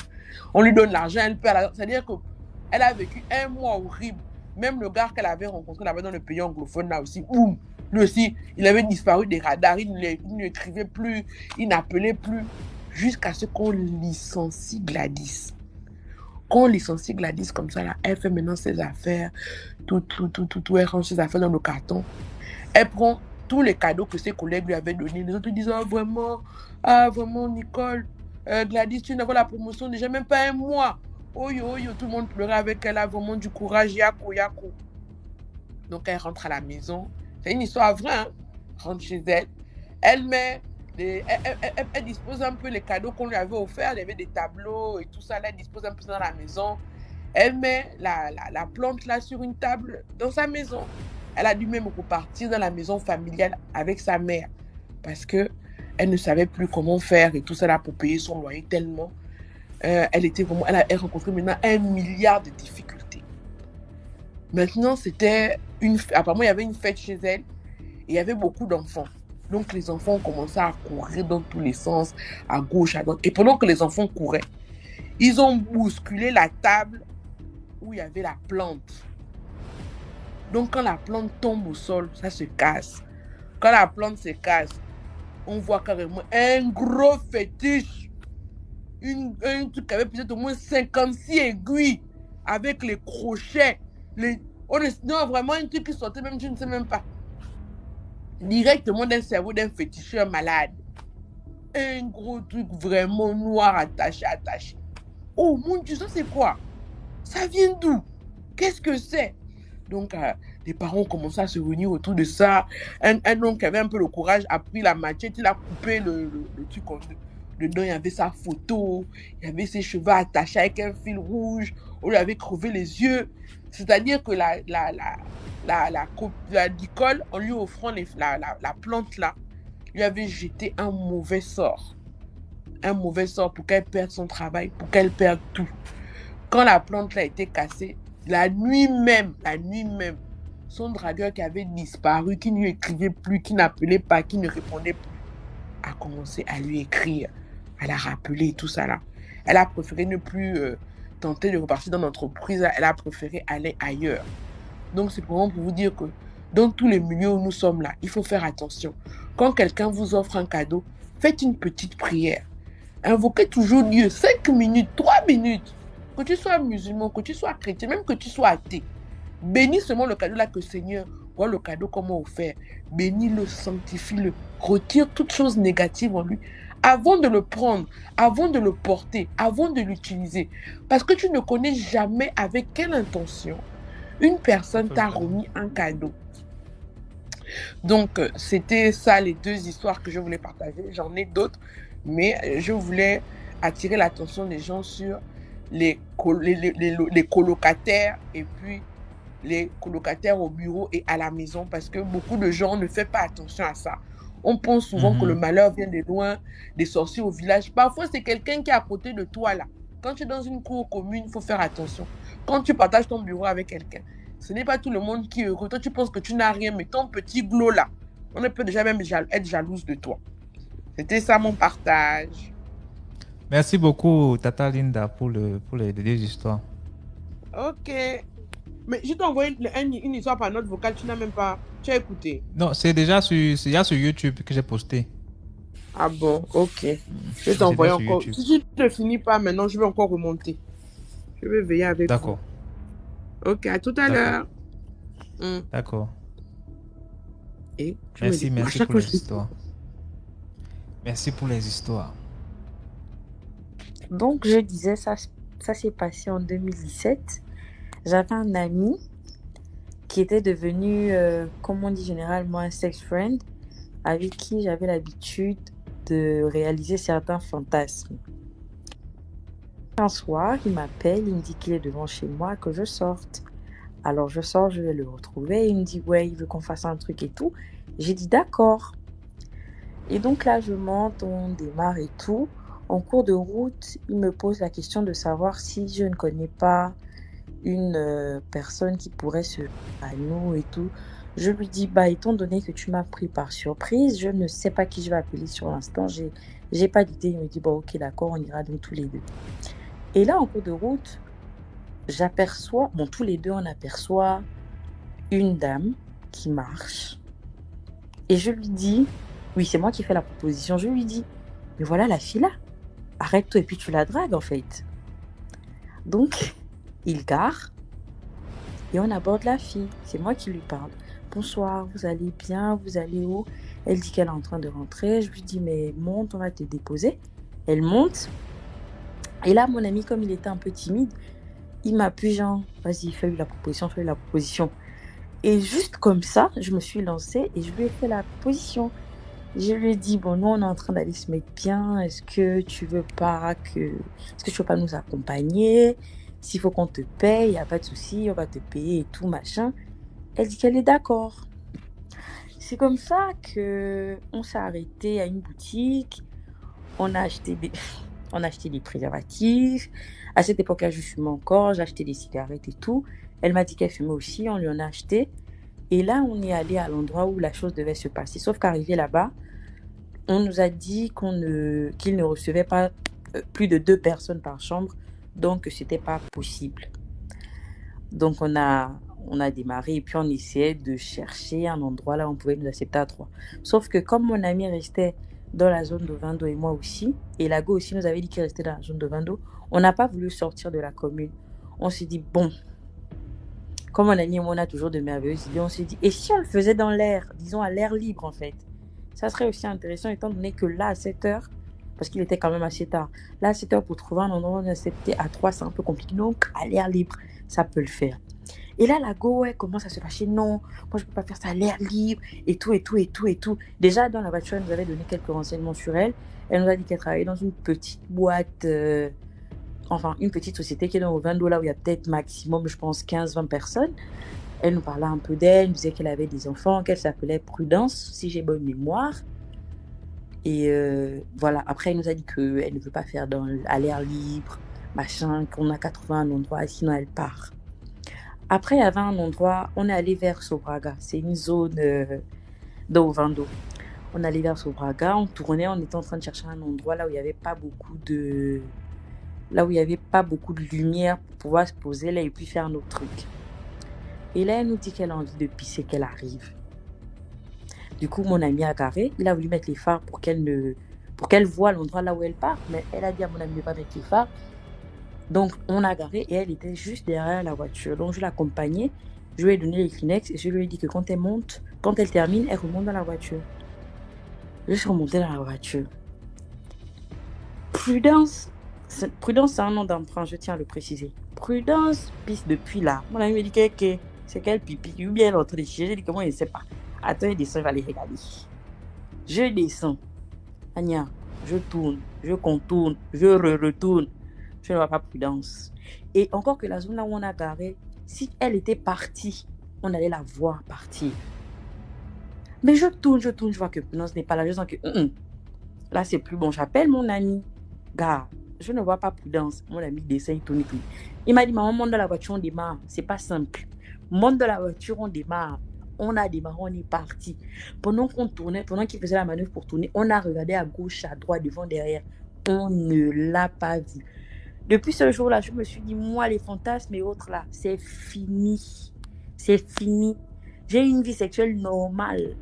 On lui donne l'argent, elle perd l'argent. C'est-à-dire qu'elle a vécu 1 mois horrible. Même le gars qu'elle avait rencontré là-bas dans le pays anglophone, là aussi, boum, lui aussi, il avait disparu des radars, il n'écrivait plus, il n'appelait plus, jusqu'à ce qu'on licencie Gladys. Quand on licencie Gladys comme ça, là, elle fait maintenant ses affaires, tout, elle range ses affaires dans le carton. Elle prend tous les cadeaux que ses collègues lui avaient donnés. Les autres disent, ah vraiment, Nicole, Gladys, tu n'avais la promotion déjà même pas 1 mois. Oh yo, tout le monde pleurait avec elle, a vraiment du courage, yako. Donc elle rentre à la maison. C'est une histoire vraie, hein? Rentre chez elle. Elle dispose un peu les cadeaux qu'on lui avait offerts. Il y avait des tableaux et tout ça. Là, elle dispose un peu dans la maison. Elle met la plante là sur une table dans sa maison. Elle a dû même repartir dans la maison familiale avec sa mère parce qu'elle ne savait plus comment faire et tout ça là pour payer son loyer tellement. Elle rencontrait maintenant 1 milliard de difficultés. Maintenant, apparemment, il y avait une fête chez elle et il y avait beaucoup d'enfants. Donc, les enfants ont commencé à courir dans tous les sens, à gauche, à droite. Et pendant que les enfants couraient, ils ont bousculé la table où il y avait la plante. Donc, quand la plante tombe au sol, ça se casse. Quand la plante se casse, on voit carrément un gros fétiche. Un truc qui avait peut-être au moins 56 aiguilles avec les crochets. Non, vraiment un truc qui sortait même, je ne sais même pas. Directement d'un cerveau d'un féticheur malade. Un gros truc vraiment noir attaché. Oh mon Dieu, ça c'est quoi? Ça vient d'où? Qu'est-ce que c'est? Donc, les parents ont commencé à se réunir autour de ça. Un homme qui avait un peu le courage a pris la machette, il a coupé le truc. Dedans, il y avait sa photo, il y avait ses cheveux attachés avec un fil rouge, on lui avait crevé les yeux. C'est-à-dire que la Nicole, en lui offrant la plante là, lui avait jeté un mauvais sort. Un mauvais sort pour qu'elle perde son travail, pour qu'elle perde tout. Quand la plante là a été cassée, la nuit même, son dragueur qui avait disparu, qui ne lui écrivait plus, qui n'appelait pas, qui ne répondait plus, a commencé à lui écrire, à la rappeler, tout ça là. Elle a préféré ne plus tenter de repartir dans l'entreprise, elle a préféré aller ailleurs. Donc c'est vraiment pour vous dire que dans tous les milieux où nous sommes là, il faut faire attention. Quand quelqu'un vous offre un cadeau, faites une petite prière. Invoquez toujours Dieu, 5 minutes, 3 minutes. Que tu sois musulman, que tu sois chrétien, même que tu sois athée. Bénis seulement le cadeau là que Seigneur voit le cadeau comment offert. Bénis-le, sanctifie-le. Retire toute chose négative en lui. Avant de le prendre, avant de le porter, avant de l'utiliser. Parce que tu ne connais jamais avec quelle intention une personne t'a remis un cadeau. Donc, c'était ça les 2 histoires que je voulais partager. J'en ai d'autres, mais je voulais attirer l'attention des gens sur les colocataires et puis les colocataires au bureau et à la maison parce que beaucoup de gens ne font pas attention à ça. On pense souvent que le malheur vient de loin, des sorciers au village. Parfois, c'est quelqu'un qui est à côté de toi là. Quand tu es dans une cour commune, il faut faire attention. Quand tu partages ton bureau avec quelqu'un, ce n'est pas tout le monde qui est heureux. Toi, tu penses que tu n'as rien, mais ton petit glow là, on peut déjà même être jalouse de toi. C'était ça mon partage. Merci beaucoup, Tata Linda, pour les 2 histoires. Ok. Mais je t'ai envoyé une histoire par note vocale, tu n'as même pas... Tu as écouté? Non, c'est déjà sur YouTube que j'ai posté. Ah bon, ok. Je vais t'envoyer encore. Si tu ne finis pas maintenant, je vais encore remonter. Je vais veiller avec vous. D'accord. Ok, à tout à l'heure. D'accord. Et merci pour les histoires. Merci pour les histoires. Donc, je disais, ça s'est passé en 2017. J'avais un ami qui était devenu, comme on dit généralement, un sex friend, avec qui j'avais l'habitude de réaliser certains fantasmes. Un soir, il m'appelle, il me dit qu'il est devant chez moi, que je sorte. Alors je sors, je vais le retrouver, il me dit ouais, il veut qu'on fasse un truc et tout. J'ai dit d'accord. Et donc là, je monte, on démarre et tout. En cours de route, il me pose la question de savoir si je ne connais pas une personne qui pourrait se à nous et tout. Je lui dis, bah, étant donné que tu m'as pris par surprise, je ne sais pas qui je vais appeler sur l'instant. J'ai pas d'idée. Il me dit, bon, ok, d'accord, on ira donc tous les deux. Et là, en cours de route, j'aperçois, bon, tous les deux, on aperçoit une dame qui marche. Et je lui dis, oui, c'est moi qui fais la proposition. Je lui dis, mais voilà la fille là. Arrête-toi et puis tu la dragues en fait. Donc, il gare et on aborde la fille. C'est moi qui lui parle. Bonsoir, vous allez bien? Vous allez où? Elle dit qu'elle est en train de rentrer. Je lui dis, mais monte, on va te déposer. Elle monte. Et là, mon ami, comme il était un peu timide, il m'appuie genre, vas-y, fais-lui la proposition, fais-lui la proposition. Et juste comme ça, je me suis lancée et je lui ai fait la proposition. Je lui ai dit, bon, nous, on est en train d'aller se mettre bien. Est-ce que tu veux pas nous accompagner? S'il faut qu'on te paye, il n'y a pas de souci, on va te payer et tout, machin. Elle dit qu'elle est d'accord. C'est comme ça qu'on s'est arrêté à une boutique. On a acheté des préservatifs. À cette époque-là, je fumais encore. J'ai acheté des cigarettes et tout. Elle m'a dit qu'elle fumait aussi. On lui en a acheté. Et là, on est allé à l'endroit où la chose devait se passer. Sauf qu'arrivé là-bas, on nous a dit qu'il ne recevait pas plus de 2 personnes par chambre. Donc, c'était pas possible. Donc, on a démarré et puis on essayait de chercher un endroit là où on pouvait nous accepter à 3. Sauf que comme mon ami restait dans la zone de Vando et moi aussi, et Lago aussi nous avait dit qu'il restait dans la zone de Vando, on n'a pas voulu sortir de la commune. On s'est dit, bon, comme mon ami et moi, on a toujours de merveilleuses idées, on s'est dit, et si on le faisait dans l'air, disons à l'air libre en fait, ça serait aussi intéressant étant donné que là, à 7 heures, parce qu'il était quand même assez tard, là, à 7 heures pour trouver un endroit où on acceptait à 3, c'est un peu compliqué, donc à l'air libre, ça peut le faire. Et là, la go, elle commence à se fâcher. Non, moi, je ne peux pas faire ça à l'air libre et tout, et tout, et tout, et tout. Déjà, dans la voiture, elle nous avait donné quelques renseignements sur elle. Elle nous a dit qu'elle travaillait dans une petite boîte, une petite société qui est dans au Vando, là où il y a peut-être maximum, je pense, 15-20 personnes. Elle nous parlait un peu d'elle, elle nous disait qu'elle avait des enfants, qu'elle s'appelait Prudence, si j'ai bonne mémoire. Et voilà, après, elle nous a dit qu'elle ne veut pas faire à l'air libre, machin, qu'on a qu'à trouver un endroit, sinon elle part. Après, il y avait un endroit, on est allé vers Sobraga. C'est une zone d'Ovando. On est allé vers Sobraga, on tournait, on était en train de chercher un endroit là où il n'y avait pas beaucoup de lumière pour pouvoir se poser là et puis faire notre truc. Et là, elle nous dit qu'elle a envie de pisser, qu'elle arrive. Du coup, mon ami a garé. Il a voulu mettre les phares pour qu'elle voie l'endroit là où elle part. Mais elle a dit à mon ami de ne pas mettre les phares. Donc, on a garé et elle était juste derrière la voiture. Donc, je l'accompagnais, je lui ai donné les Kleenex et je lui ai dit que quand elle termine, elle remonte dans la voiture. Je suis remontée dans la voiture. Prudence, c'est un nom d'emprunt, je tiens à le préciser. Prudence pisse depuis là. Mon ami me dit que c'est quel pipi, ou bien elle est en train de chier. J'ai dit comment il ne sait pas. Attends, il descend, il va les regarder. Je descends. Anya, je tourne, je contourne, je retourne. Je ne vois pas Prudence. Et encore que la zone là où on a garé, si elle était partie, on allait la voir partir. Mais je tourne, je vois que Prudence n'est pas là. Je sens que là, c'est plus bon. J'appelle mon ami. Gars, je ne vois pas Prudence. Mon ami descend, il tourne. Il m'a dit, maman, monte dans la voiture, on démarre. C'est pas simple. Monte dans la voiture, on démarre. On a démarré, on est parti. Pendant qu'on tournait, pendant qu'il faisait la manœuvre pour tourner, on a regardé à gauche, à droite, devant, derrière. On ne l'a pas vu. Depuis ce jour-là, je me suis dit, moi, les fantasmes et autres là, c'est fini. C'est fini. J'ai une vie sexuelle normale.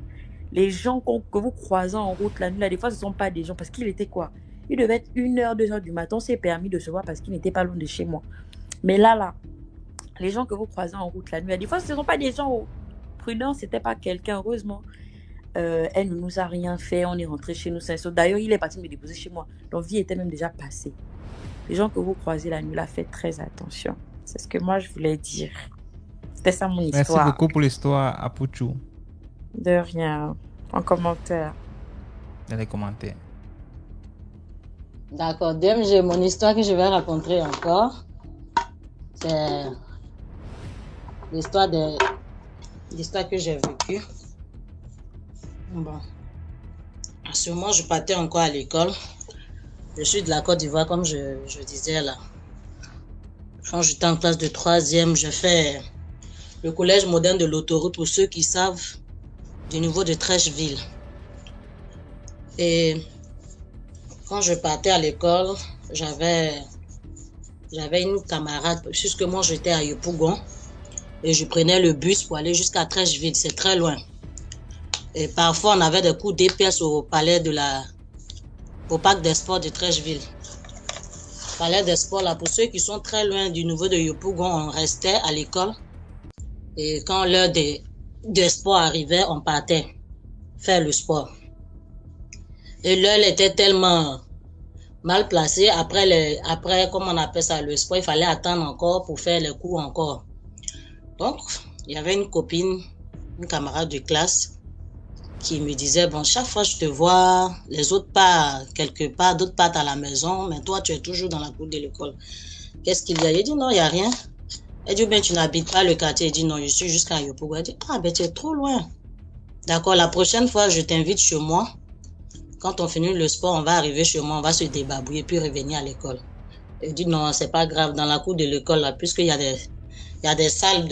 Les gens que vous croisez en route la nuit, là, des fois, ce ne sont pas des gens. Parce qu'il était quoi? Il devait être 1h, 2h du matin. On s'est permis de se voir parce qu'il n'était pas loin de chez moi. Mais là, les gens que vous croisez en route la nuit, des fois, ce ne sont pas des gens prudents. Ce n'était pas quelqu'un, heureusement. Elle ne nous a rien fait. On est rentré chez nous. D'ailleurs, il est parti me déposer chez moi. Donc, vie était même déjà passée. Les gens que vous croisez la nuit, là, faites très attention. C'est ce que moi, je voulais dire. C'était ça mon Merci histoire. beaucoup pour l'histoire, Apuchou, De rien. En commentaire. dans les commentaires. D'accord, DMG, mon histoire que je vais raconter encore, c'est l'histoire que j'ai vécue. Bon, à ce moment, je partais encore à l'école. Je suis de la Côte d'Ivoire, comme je disais là. Quand j'étais en classe de 3e, je fais le collège moderne de l'autoroute, pour ceux qui savent, du niveau de Trècheville. Et quand je partais à l'école, j'avais une camarade, puisque moi j'étais à Yopougon, et je prenais le bus pour aller jusqu'à Trècheville, c'est très loin. Et parfois on avait des cours d'EPS au parc des sports de Trècheville. Palais des sports là, pour ceux qui sont très loin du niveau de Yopougon, on restait à l'école. Et quand l'heure des sports arrivait, on partait faire le sport. Et l'heure était tellement mal placée. Après, comment on appelle ça, le sport, il fallait attendre encore pour faire les cours encore. Donc, il y avait une copine, une camarade de classe, qui me disait, bon, chaque fois je te vois, les autres partent quelque part, d'autres partent à la maison, mais toi, tu es toujours dans la cour de l'école. Qu'est-ce qu'il y a? Il dit, non, il n'y a rien. Elle dit, ben, tu n'habites pas le quartier. Il dit, non, je suis jusqu'à Yopougon. Elle dit, ah, ben, tu es trop loin. D'accord, la prochaine fois, je t'invite chez moi. Quand on finit le sport, on va arriver chez moi, on va se débarbouiller, puis revenir à l'école. Elle dit, non, c'est pas grave, dans la cour de l'école, là, puisqu'il y a des salles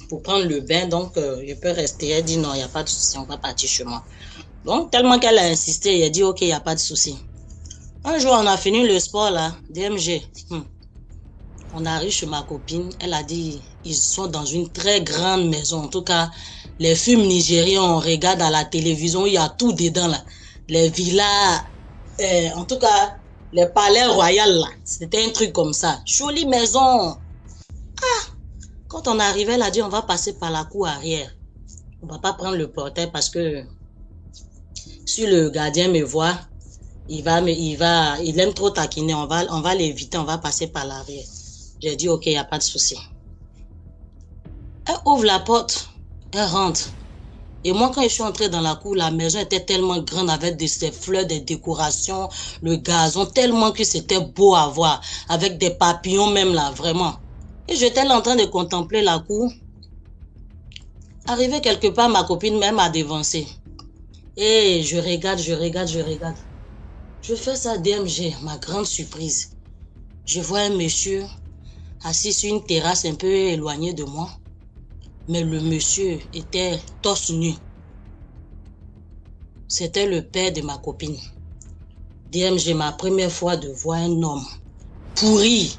pour prendre le bain, donc je peux rester. Elle dit, non, il n'y a pas de souci, on va partir chez moi. Donc, tellement qu'elle a insisté, elle dit, ok, il n'y a pas de souci. Un jour, on a fini le sport, là, DMG. On arrive chez ma copine, elle a dit, ils sont dans une très grande maison. En tout cas, les films nigériens, on regarde à la télévision, il y a tout dedans, là. Les villas, en tout cas, les palais royaux, là. C'était un truc comme ça. Jolie maison. Quand on arrivait, elle a dit, on va passer par la cour arrière. On va pas prendre le portail parce que si le gardien me voit, il aime trop taquiner. On va l'éviter, on va passer par l'arrière. J'ai dit, ok, il n'y a pas de souci. Elle ouvre la porte, elle rentre. Et moi, quand je suis entrée dans la cour, la maison était tellement grande avec ces fleurs, des décorations, le gazon, tellement que c'était beau à voir, avec des papillons même là, vraiment. Et j'étais là en train de contempler la cour. Arrivé quelque part, ma copine même a dévancé. Et je regarde. Je fais ça DMG, ma grande surprise. Je vois un monsieur assis sur une terrasse un peu éloignée de moi. Mais le monsieur était torse nu. C'était le père de ma copine. DMG, ma première fois de voir un homme pourri.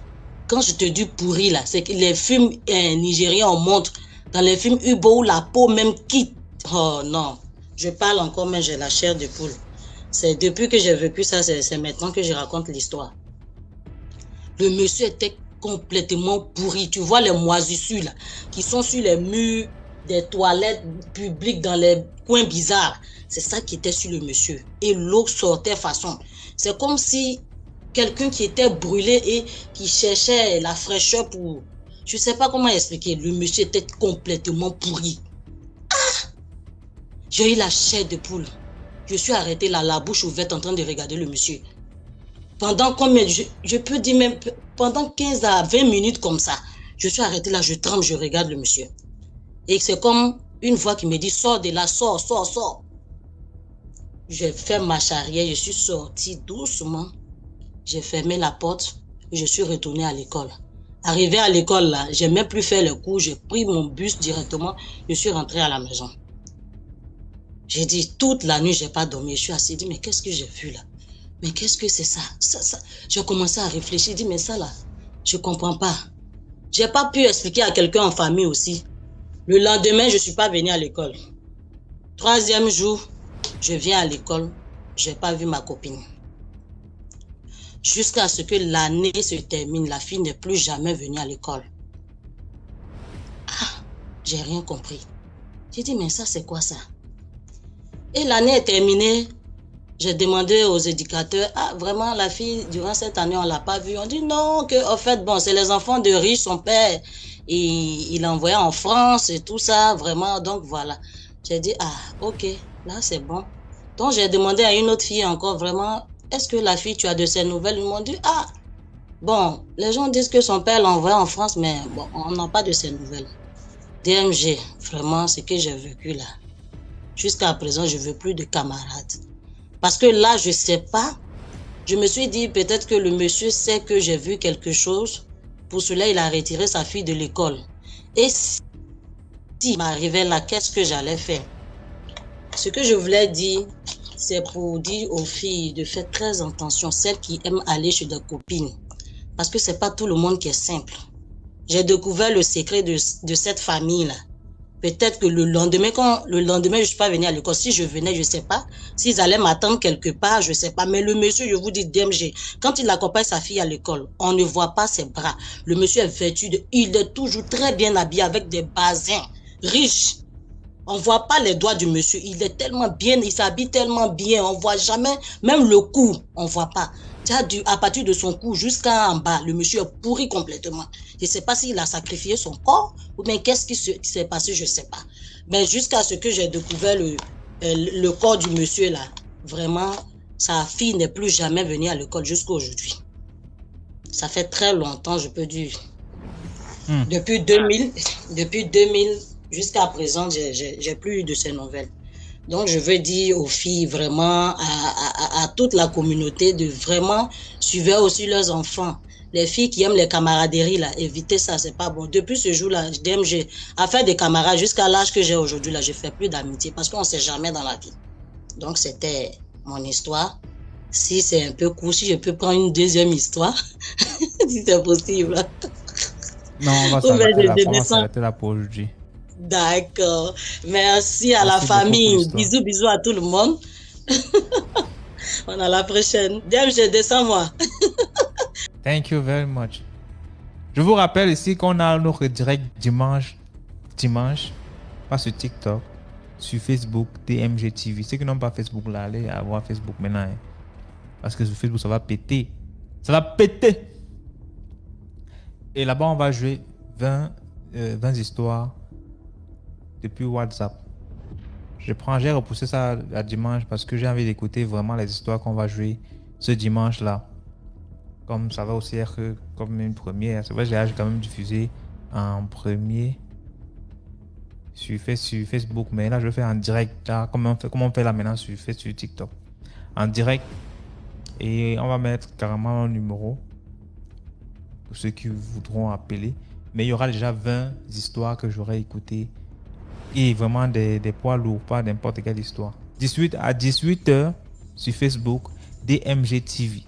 Quand je te dis pourri là, c'est que les films nigériens on montre. Dans les films Hugo où la peau même quitte. Oh non, je parle encore mais j'ai la chair de poule. C'est depuis que j'ai vécu ça, c'est maintenant que je raconte l'histoire. Le monsieur était complètement pourri. Tu vois les moisissures là, qui sont sur les murs des toilettes publiques dans les coins bizarres. C'est ça qui était sur le monsieur. Et l'eau sortait façon. C'est comme si quelqu'un qui était brûlé et qui cherchait la fraîcheur pour... Je ne sais pas comment expliquer. Le monsieur était complètement pourri. Ah! J'ai eu la chair de poule. Je suis arrêtée là, la bouche ouverte en train de regarder le monsieur. Pendant combien, je peux dire même, pendant 15 à 20 minutes comme ça, je suis arrêtée là, je tremble, je regarde le monsieur. Et c'est comme une voix qui me dit, sors de là, sors. J'ai fait marche arrière, je suis sortie doucement. J'ai fermé la porte et je suis retournée à l'école. Arrivé à l'école là, j'ai même plus fait le cours, j'ai pris mon bus directement, je suis rentrée à la maison. J'ai dit, toute la nuit, j'ai pas dormi. Je suis assise, dit, mais qu'est-ce que j'ai vu là? Mais qu'est-ce que c'est ça? J'ai commencé à réfléchir, dit, mais ça là, je comprends pas. J'ai pas pu expliquer à quelqu'un en famille aussi. Le lendemain, je suis pas venue à l'école. 3e jour, je viens à l'école, j'ai pas vu ma copine. Jusqu'à ce que l'année se termine, la fille n'est plus jamais venue à l'école. Ah, j'ai rien compris. J'ai dit, mais ça c'est quoi ça? Et l'année est terminée, j'ai demandé aux éducateurs, ah vraiment la fille, durant cette année, on ne l'a pas vue. On dit non, que en fait, bon, c'est les enfants de riches, son père, Et il envoyait en France et tout ça, vraiment. Donc, voilà. J'ai dit, ah, ok, là, c'est bon. Donc, j'ai demandé à une autre fille encore, vraiment, est-ce que la fille, tu as de ses nouvelles? Ils m'ont dit, ah, bon, les gens disent que son père l'envoie en France, mais bon, on n'a pas de ses nouvelles. DMG, vraiment, ce que j'ai vécu là. Jusqu'à présent, je ne veux plus de camarades. Parce que là, je ne sais pas. Je me suis dit peut-être que le monsieur sait que j'ai vu quelque chose. Pour cela, il a retiré sa fille de l'école. Et s'il m'arrivait là, qu'est-ce que j'allais faire? Ce que je voulais dire, c'est pour dire aux filles de faire très attention, celles qui aiment aller chez des copines. Parce que ce n'est pas tout le monde qui est simple. J'ai découvert le secret de cette famille-là. Peut-être que le lendemain, je ne suis pas venue à l'école. Si je venais, je ne sais pas. S'ils allaient m'attendre quelque part, je ne sais pas. Mais le monsieur, je vous dis, DMG, quand il accompagne sa fille à l'école, on ne voit pas ses bras. Le monsieur est vêtu, il est toujours très bien habillé avec des basins riches. On ne voit pas les doigts du monsieur. Il est tellement bien, il s'habille tellement bien. On ne voit jamais, même le cou, on ne voit pas. À partir de son cou jusqu'en bas, le monsieur est pourri complètement. Je ne sais pas s'il a sacrifié son corps ou bien qu'est-ce qui s'est passé, je ne sais pas. Mais jusqu'à ce que j'ai découvert le corps du monsieur là, vraiment, sa fille n'est plus jamais venue à l'école jusqu'à aujourd'hui. Ça fait très longtemps, je peux dire. Depuis 2000 jusqu'à présent, j'ai plus eu de ces nouvelles. Donc, je veux dire aux filles, vraiment, à toute la communauté, de vraiment suivre aussi leurs enfants. Les filles qui aiment les camaraderies, là, évitez ça, c'est pas bon. Depuis ce jour-là, DMG, à faire des camarades jusqu'à l'âge que j'ai aujourd'hui, là, je fais plus d'amitié parce qu'on sait jamais dans la vie. Donc, c'était mon histoire. Si c'est un peu court, si je peux prendre une deuxième histoire, si c'est possible. Non, on va s'arrêter là pour aujourd'hui. D'accord. Merci à la famille. Bisous, bisous à tout le monde. On a la prochaine. DMG, descends-moi. Thank you very much. Je vous rappelle ici qu'on a notre direct dimanche, pas sur TikTok, sur Facebook, DMG TV. Ceux qui n'ont pas Facebook là, allez avoir Facebook maintenant. Hein. Parce que sur Facebook, ça va péter. Ça va péter. Et là-bas, on va jouer 20 histoires depuis WhatsApp. J'ai repoussé ça à dimanche parce que j'ai envie d'écouter vraiment les histoires qu'on va jouer ce dimanche-là. Comme ça va aussi être comme une première. C'est vrai, j'ai quand même diffusé en premier sur Facebook, mais là je vais faire en direct, là, comme on fait là maintenant sur TikTok. En direct. Et on va mettre carrément un numéro pour ceux qui voudront appeler. Mais il y aura déjà 20 histoires que j'aurai écoutées. Et vraiment des poids lourds, pas n'importe quelle histoire. À 18h sur Facebook, DMG TV.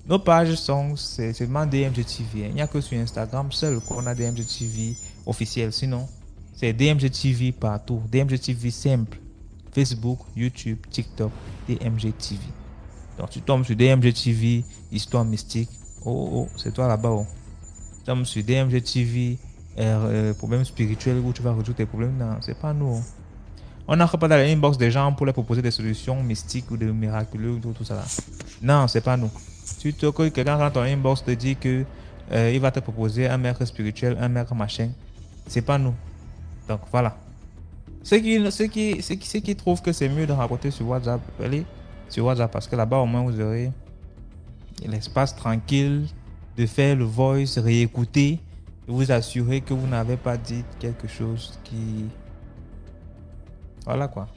Nos pages sont seulement DMG TV. Il n'y a que sur Instagram seul qu'on a DMG TV officiel. Sinon, c'est DMG TV partout. DMG TV simple. Facebook, YouTube, TikTok, DMG TV. Donc tu tombes sur DMG TV, histoire mystique. Oh, c'est toi là-bas. Oh. Tu tombes sur DMG TV, problèmes spirituels où tu vas résoudre tes problèmes. Non, c'est pas nous. On n'entre pas dans les inbox des gens pour leur proposer des solutions mystiques ou de miraculeux ou tout ça là. Non, c'est pas nous. Si quelqu'un dans ton inbox te dit que il va te proposer un maître spirituel, un maître machin, c'est pas nous. Donc voilà. Ceux qui trouvent que c'est mieux de raconter sur WhatsApp, allez sur WhatsApp parce que là-bas au moins vous aurez l'espace tranquille de faire le voice, réécouter et vous assurer que vous n'avez pas dit quelque chose qui... Voilà quoi.